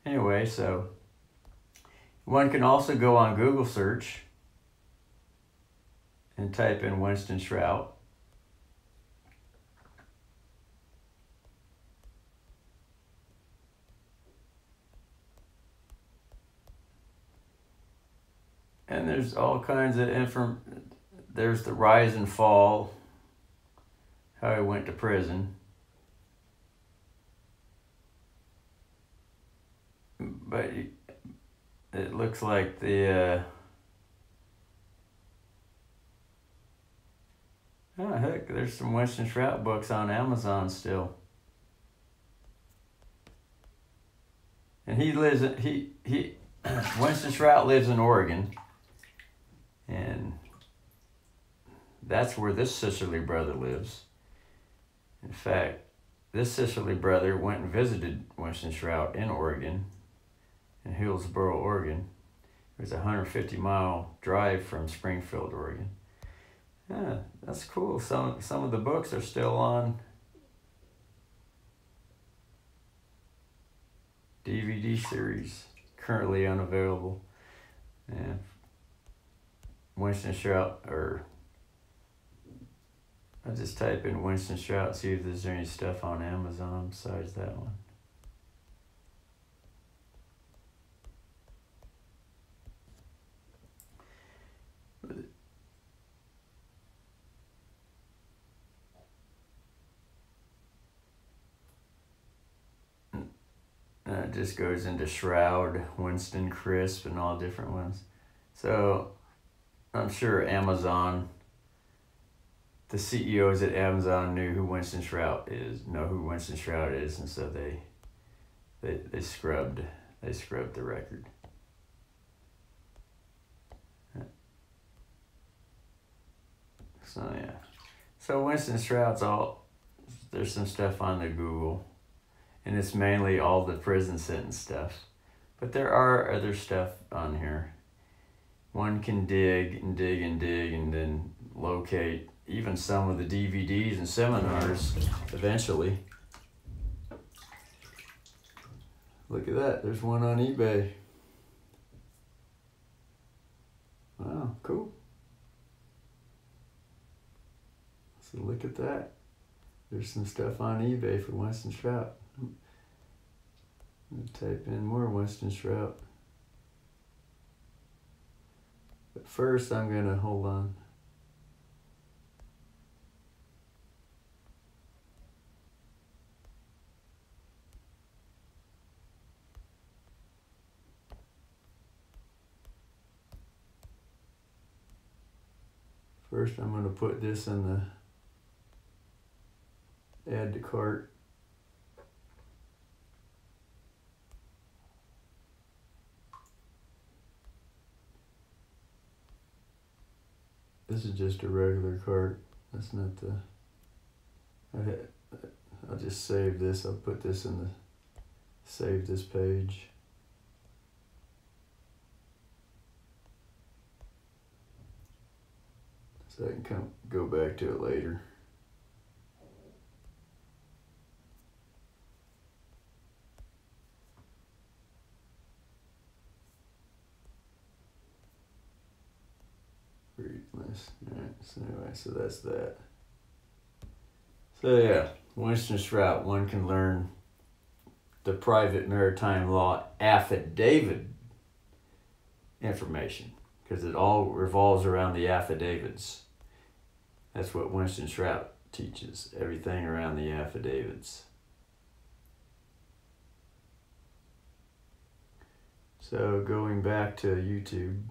Anyway, so one can also go on Google search and type in Winston Trout. And there's all kinds of there's the rise and fall, how he went to prison. But it looks like the, oh heck, there's some Winston Trout books on Amazon still. And Winston Trout lives in Oregon. And that's where this sisterly brother lives. In fact, this sisterly brother went and visited Winston Trout in Oregon, in Hillsboro, Oregon. It was a 150-mile drive from Springfield, Oregon. Yeah, that's cool. Some of the books are still on DVD series, currently unavailable. Yeah. Winston Trout, or I'll just type in Winston Trout, see if there's any stuff on Amazon besides that one. It just goes into Shroud, Winston Crisp, and all different ones. So I'm sure Amazon, the CEOs at Amazon know who Winston Trout is, and so they scrubbed the record. So yeah, so Winston Trout's there's some stuff on the Google, and it's mainly all the prison sentence stuff, but there are other stuff on here. One can dig and dig and dig and then locate even some of the DVDs and seminars eventually. Look at that, there's one on eBay. Wow, cool. So look at that. There's some stuff on eBay for Winston Trout. I'm gonna type in more Winston Trout. But first I'm gonna, hold on. First I'm gonna put this in the add to cart. This is just a regular cart. That's not the, I'll just save this. I'll put this in the, save this page. so I can go back to it later. Alright, so anyway, so that's that. So yeah, Winston's route, one can learn the private maritime law affidavit information, because it all revolves around the affidavits. That's what Winston Shrout teaches, everything around the affidavits. So going back to YouTube.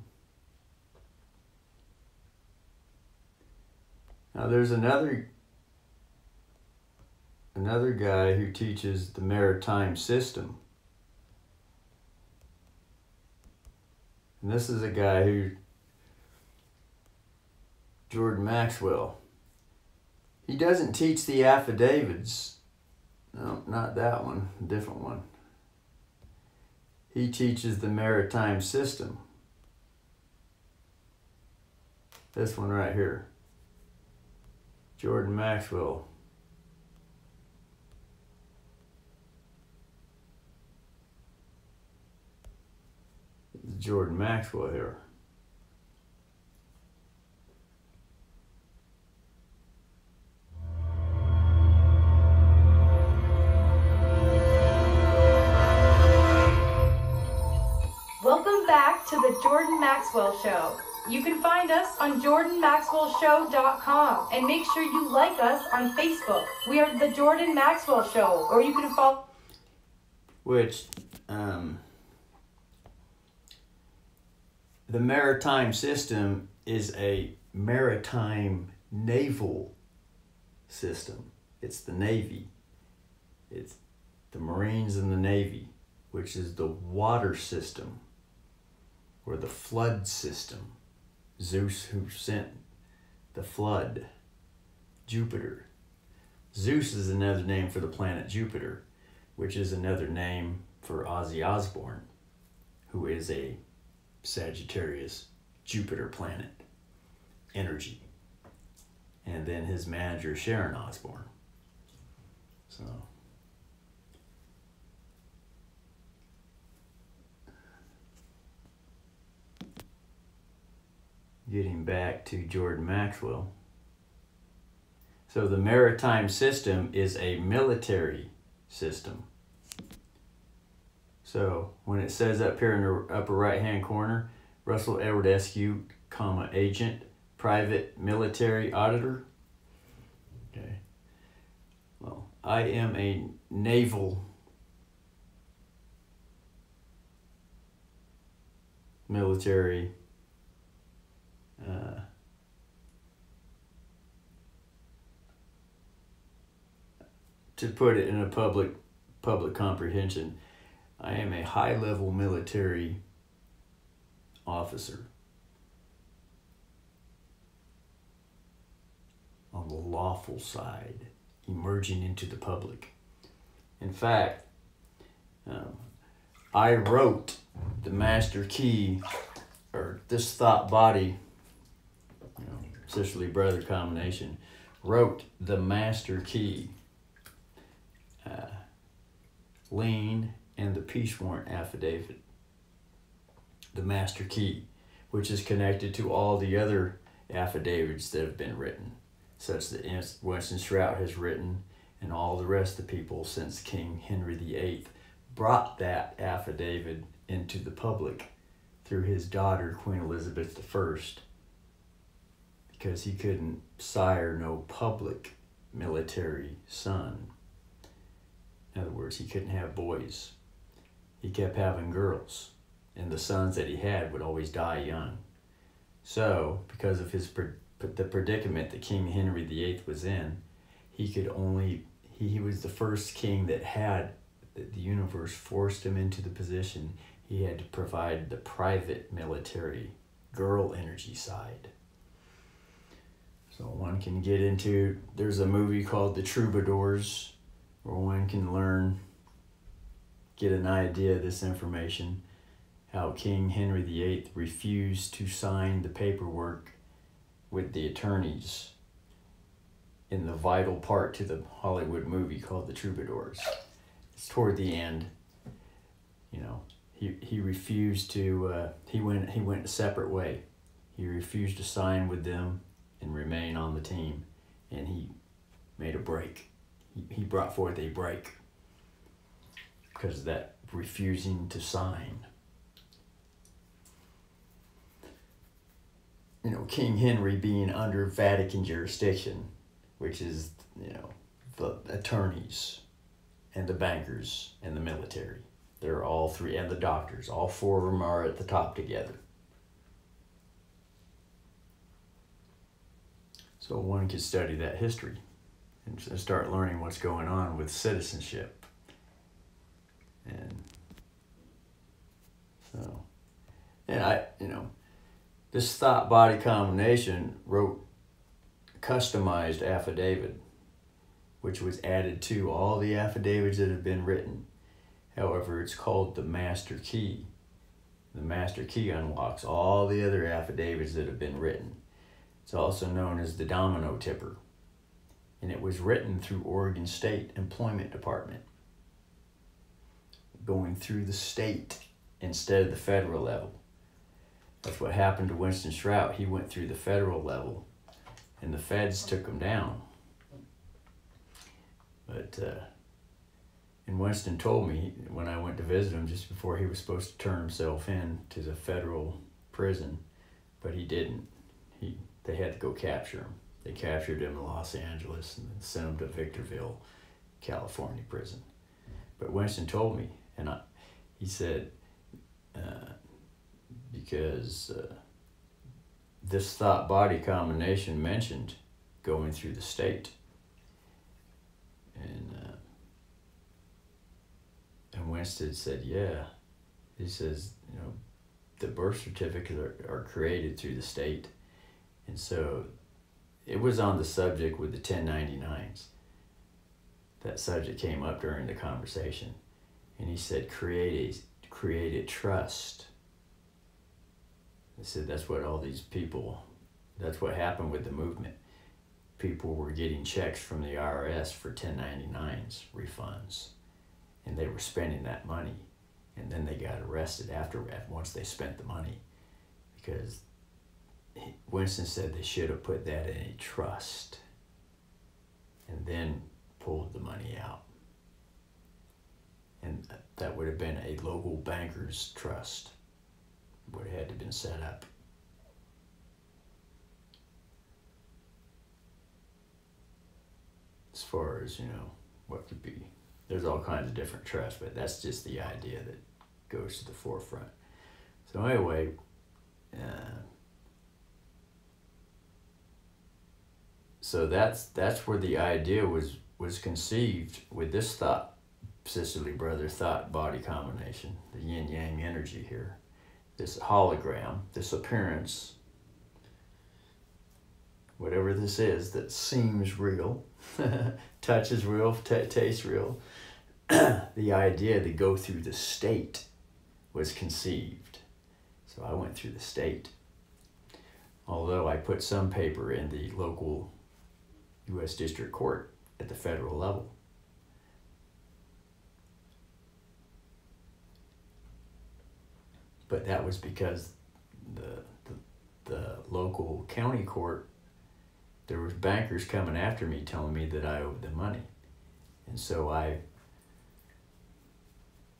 Now there's another guy who teaches the maritime system. And this is a guy who, Jordan Maxwell. He doesn't teach the affidavits. No, not that one, a different one. He teaches the maritime system. This one right here. Jordan Maxwell. Jordan Maxwell here. Welcome back to the Jordan Maxwell Show. You can find us on jordanmaxwellshow.com and make sure you like us on Facebook. We are the Jordan Maxwell Show, or you can follow. Which, the maritime system is a maritime naval system. It's the Navy. It's the Marines and the Navy, which is the water system, or the flood system. Zeus, who sent the flood. Jupiter. Zeus is another name for the planet Jupiter, which is another name for Ozzy Osbourne, who is a Sagittarius Jupiter planet energy. And then his manager, Sharon Osbourne. So getting back to Jordan Maxwell. So the maritime system is a military system. So when it says up here in the upper right hand corner, Russell Edward SQ, agent, private military auditor. Okay. Well, I am a naval military to put it in a public comprehension, I am a high-level military officer on the lawful side, emerging into the public. In fact, I wrote the master key, or this thought body, sisterly brother combination, wrote the master key, lien, and the peace warrant affidavit. The master key, which is connected to all the other affidavits that have been written, such that Winston Shrout has written, and all the rest of the people since King Henry VIII brought that affidavit into the public through his daughter, Queen Elizabeth I, because he couldn't sire no public military son. In other words, he couldn't have boys. He kept having girls, and the sons that he had would always die young. So, because of the predicament that King Henry VIII was in, he was the first king that had, the universe forced him into the position, he had to provide the private military girl energy side. So one can get into, there's a movie called The Troubadours, where one can get an idea of this information, how King Henry VIII refused to sign the paperwork with the attorneys in the vital part to the Hollywood movie called The Troubadours. It's toward the end. You know, he refused to. He went a separate way. He refused to sign with them and remain on the team, and he made a break. He brought forth a break because of that refusing to sign. You know, King Henry being under Vatican jurisdiction, which is, you know, the attorneys and the bankers and the military. They're all three, and the doctors. All four of them are at the top together. So one could study that history and start learning what's going on with citizenship. And so, and this thought-body combination wrote a customized affidavit, which was added to all the affidavits that have been written. However, it's called the master key. The master key unlocks all the other affidavits that have been written. It's also known as the domino tipper. And it was written through Oregon State Employment Department, going through the state instead of the federal level. That's what happened to Winston Shrout. He went through the federal level, and the feds took him down. But, and Winston told me when I went to visit him just before he was supposed to turn himself in to the federal prison, but he didn't. They had to go capture him. They captured him in Los Angeles and then sent him to Victorville, California prison. But Winston told me, and he said, because this thought-body combination mentioned going through the state. And Winston said, yeah. He says, you know, the birth certificates are created through the state. And so it was on the subject with the 1099s. That subject came up during the conversation. And he said, create a trust. I said, that's what all these people, that's what happened with the movement. People were getting checks from the IRS for 1099s refunds, and they were spending that money, and then they got arrested once they spent the money, because Winston said they should have put that in a trust and then pulled the money out. And that would have been a local banker's trust. Would have had to have been set up. As far as, you know, what could be. There's all kinds of different trusts, but that's just the idea that goes to the forefront. So anyway, so that's where the idea was conceived with this thought, sisterly brother thought-body combination, the yin-yang energy here. This hologram, this appearance, whatever this is that seems real, touches real, tastes real, the idea to go through the state was conceived. So I went through the state. Although I put some paper in the local U.S. District Court at the federal level. But that was because the local county court, there was bankers coming after me telling me that I owed them money. And so I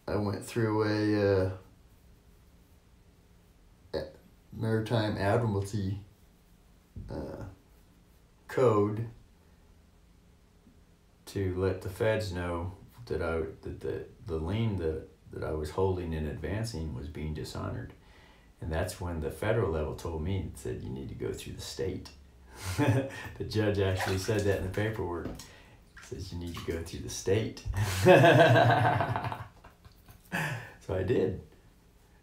went through a Maritime Admiralty code to let the feds know that the lien that I was holding and advancing was being dishonored. And that's when the federal level told me, said, you need to go through the state. The judge actually said that in the paperwork. He says, you need to go through the state. So I did.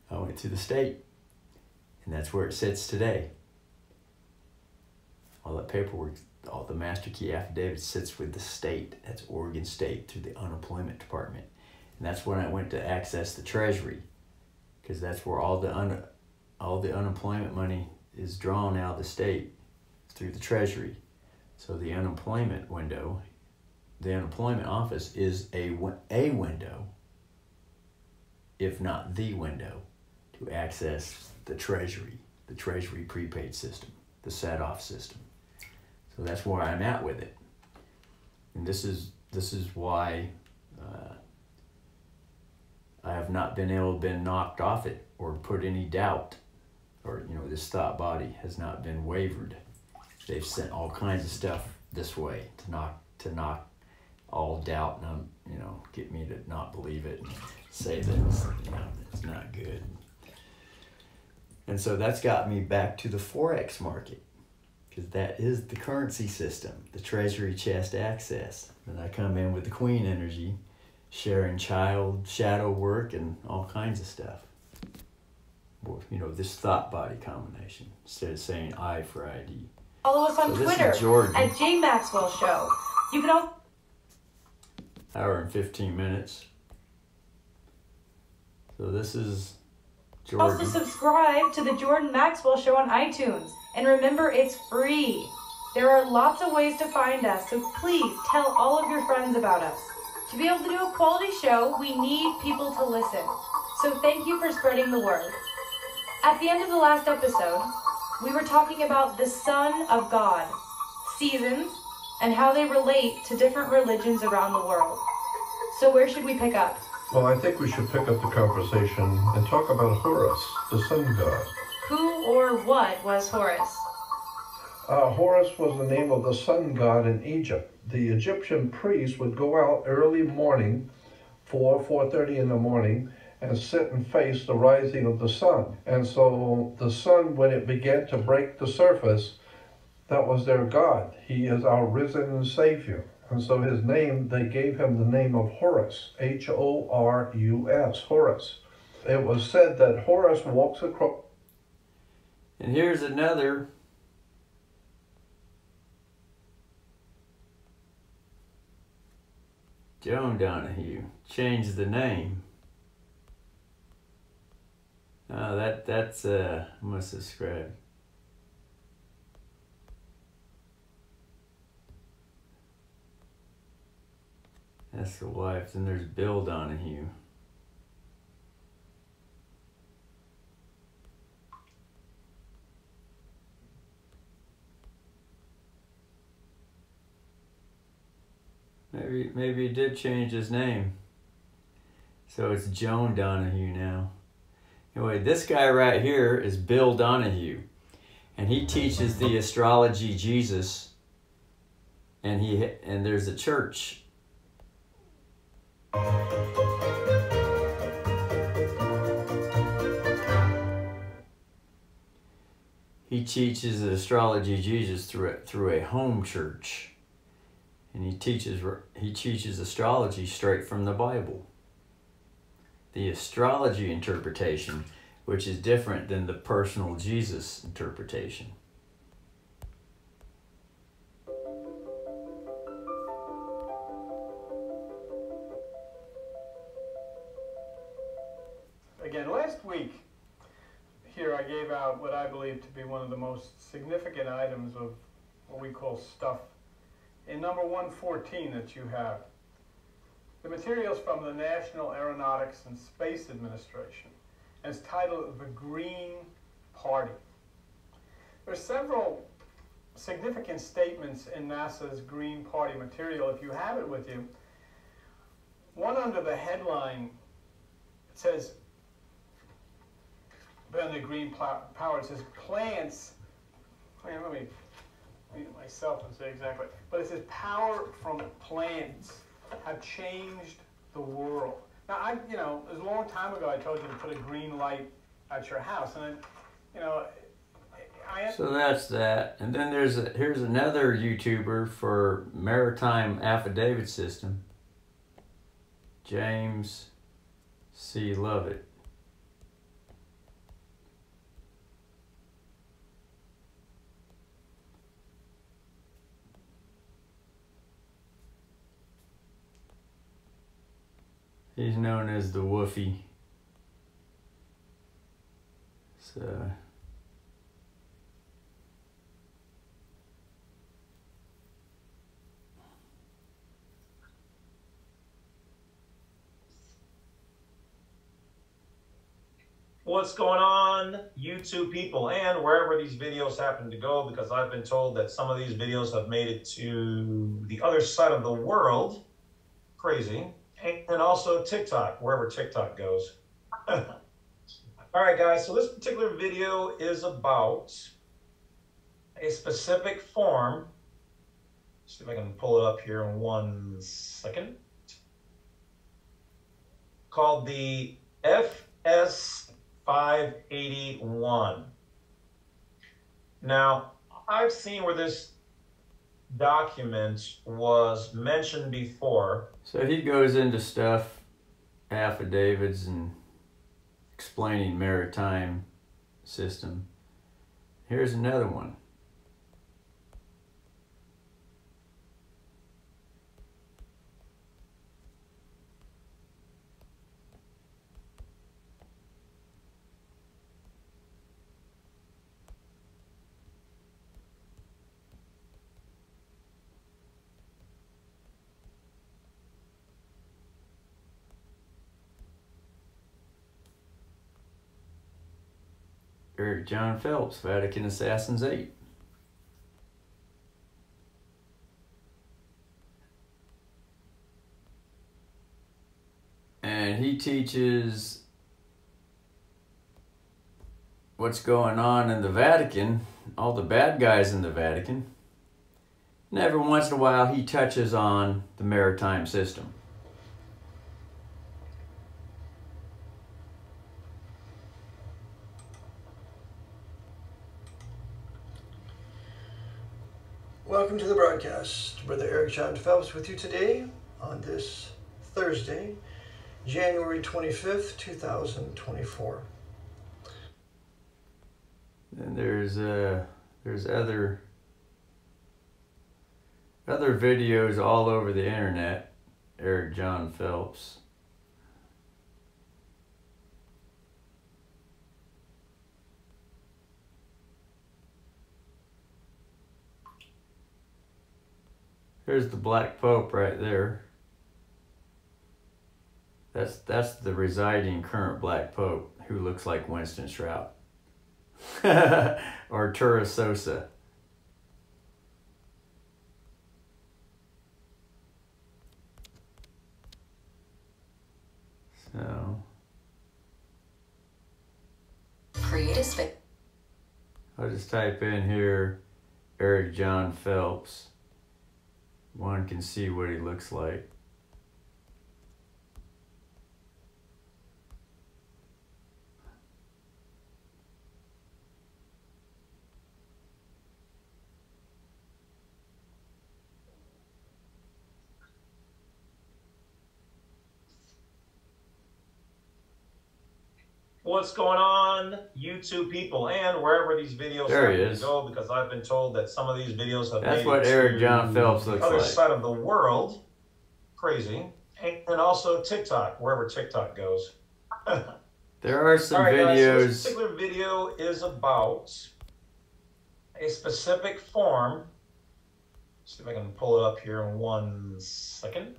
I went through the state. And that's where it sits today. All that paperwork, all the master key affidavit sits with the state. That's Oregon State through the unemployment department. And that's when I went to access the Treasury, because that's where all the unemployment money is drawn out of the state through the Treasury. So the unemployment window, the unemployment office is a window, if not the window, to access the Treasury prepaid system, the set-off system. So that's where I'm at with it. And this is why I have not been able to be knocked off it or put any doubt, or this thought body has not been wavered. They've sent all kinds of stuff this way to knock all doubt and get me to not believe it and say that it's not good. And so that's got me back to the Forex market, because that is the currency system, the Treasury chest access. And I come in with the Queen energy, sharing child shadow work and all kinds of stuff. This thought body combination, instead of saying I for ID. Follow us on Twitter at JMaxwellShow. You can also... Hour and 15 minutes. So this is Jordan. Also subscribe to the Jordan Maxwell Show on iTunes. And remember, it's free. There are lots of ways to find us, so please tell all of your friends about us. To be able to do a quality show, we need people to listen. So thank you for spreading the word. At the end of the last episode, we were talking about the Son of God, seasons, and how they relate to different religions around the world. So where should we pick up? Well, I think we should pick up the conversation and talk about Horus, the sun god. Who or what was Horus? Horus was the name of the sun god in Egypt. The Egyptian priests would go out early morning, 4:30 in the morning, and sit and face the rising of the sun. And so the sun, when it began to break the surface, that was their god. He is our risen Savior. And so his name, they gave him the name of Horus, Horus, Horus. It was said that Horus walks across... And here's another. Joan Donahue changed the name. Oh, that's I must have scribe. That's the wife. Then there's Bill Donahue. Maybe he did change his name. So it's Joan Donahue now. Anyway, this guy right here is Bill Donahue. And he teaches the astrology Jesus. And there's a church. He teaches the astrology Jesus through a home church. And he teaches astrology straight from the Bible. The astrology interpretation, which is different than the personal Jesus interpretation. Again, last week, here I gave out what I believe to be one of the most significant items of what we call stuff. In number 114 that you have, the materials from the National Aeronautics and Space Administration, and it's titled The Green Party. There are several significant statements in NASA's Green Party material, if you have it with you. One under the headline, it says, under green power, it says plants, let me read it myself and say exactly, but it says power from plants have changed the world. Now, it was a long time ago I told you to put a green light at your house, and so that's that. And then here's another YouTuber for Maritime Affidavit System, James C. Lovett. He's known as the Woofy. So What's going on, YouTube people, and wherever these videos happen to go, because I've been told that some of these videos have made it to the other side of the world. Crazy. And also TikTok, wherever TikTok goes. All right, guys, so this particular video is about a specific form. See if I can pull it up here in 1 second. Called the FS581. Now, I've seen where this document was mentioned before. So he goes into stuff, affidavits, and explaining maritime system. Here's another one. Eric John Phelps, Vatican Assassins 8. And he teaches what's going on in the Vatican, all the bad guys in the Vatican. And every once in a while he touches on the maritime system. Welcome to the broadcast. Brother Eric John Phelps with you today on this Thursday, January 25th, 2024. And there's other videos all over the internet. Eric John Phelps. Here's the Black Pope right there. That's the residing current Black Pope who looks like Winston Shrout. Or Tura Sosa. So create a space. I'll just type in here Eric John Phelps. One can see what he looks like. What's going on, YouTube people, and wherever these videos happen to go, because I've been told that some of these videos have made it to what Eric John Phelps looks like. The other side of the world. Crazy. And also TikTok, wherever TikTok goes. There are some videos. Guys, so this particular video is about a specific form. See if I can pull it up here in 1 second.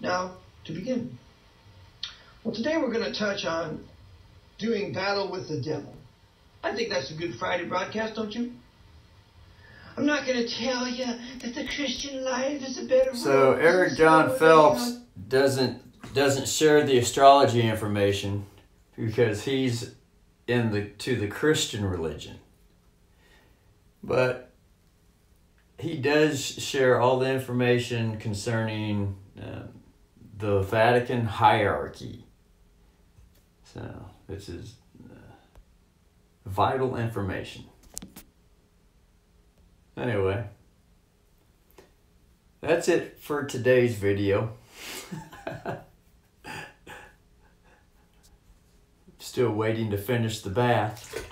Now, to begin, well, today we're going to touch on doing battle with the devil. I think that's a Good Friday broadcast, don't you? I'm not going to tell you that the Christian life is a better. So Eric John Phelps doesn't share the astrology information because he's to the Christian religion, but he does share all the information concerning the Vatican hierarchy. So this is vital information. Anyway, that's it for today's video. Still waiting to finish the bath.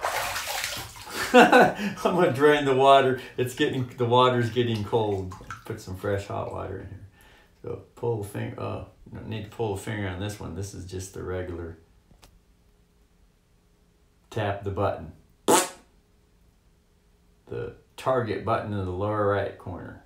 I'm gonna drain the water. The water's getting cold. Put some fresh hot water in here. So pull the finger. Oh, you don't need to pull the finger on this one. This is just the regular. Tap the button. The target button in the lower right corner.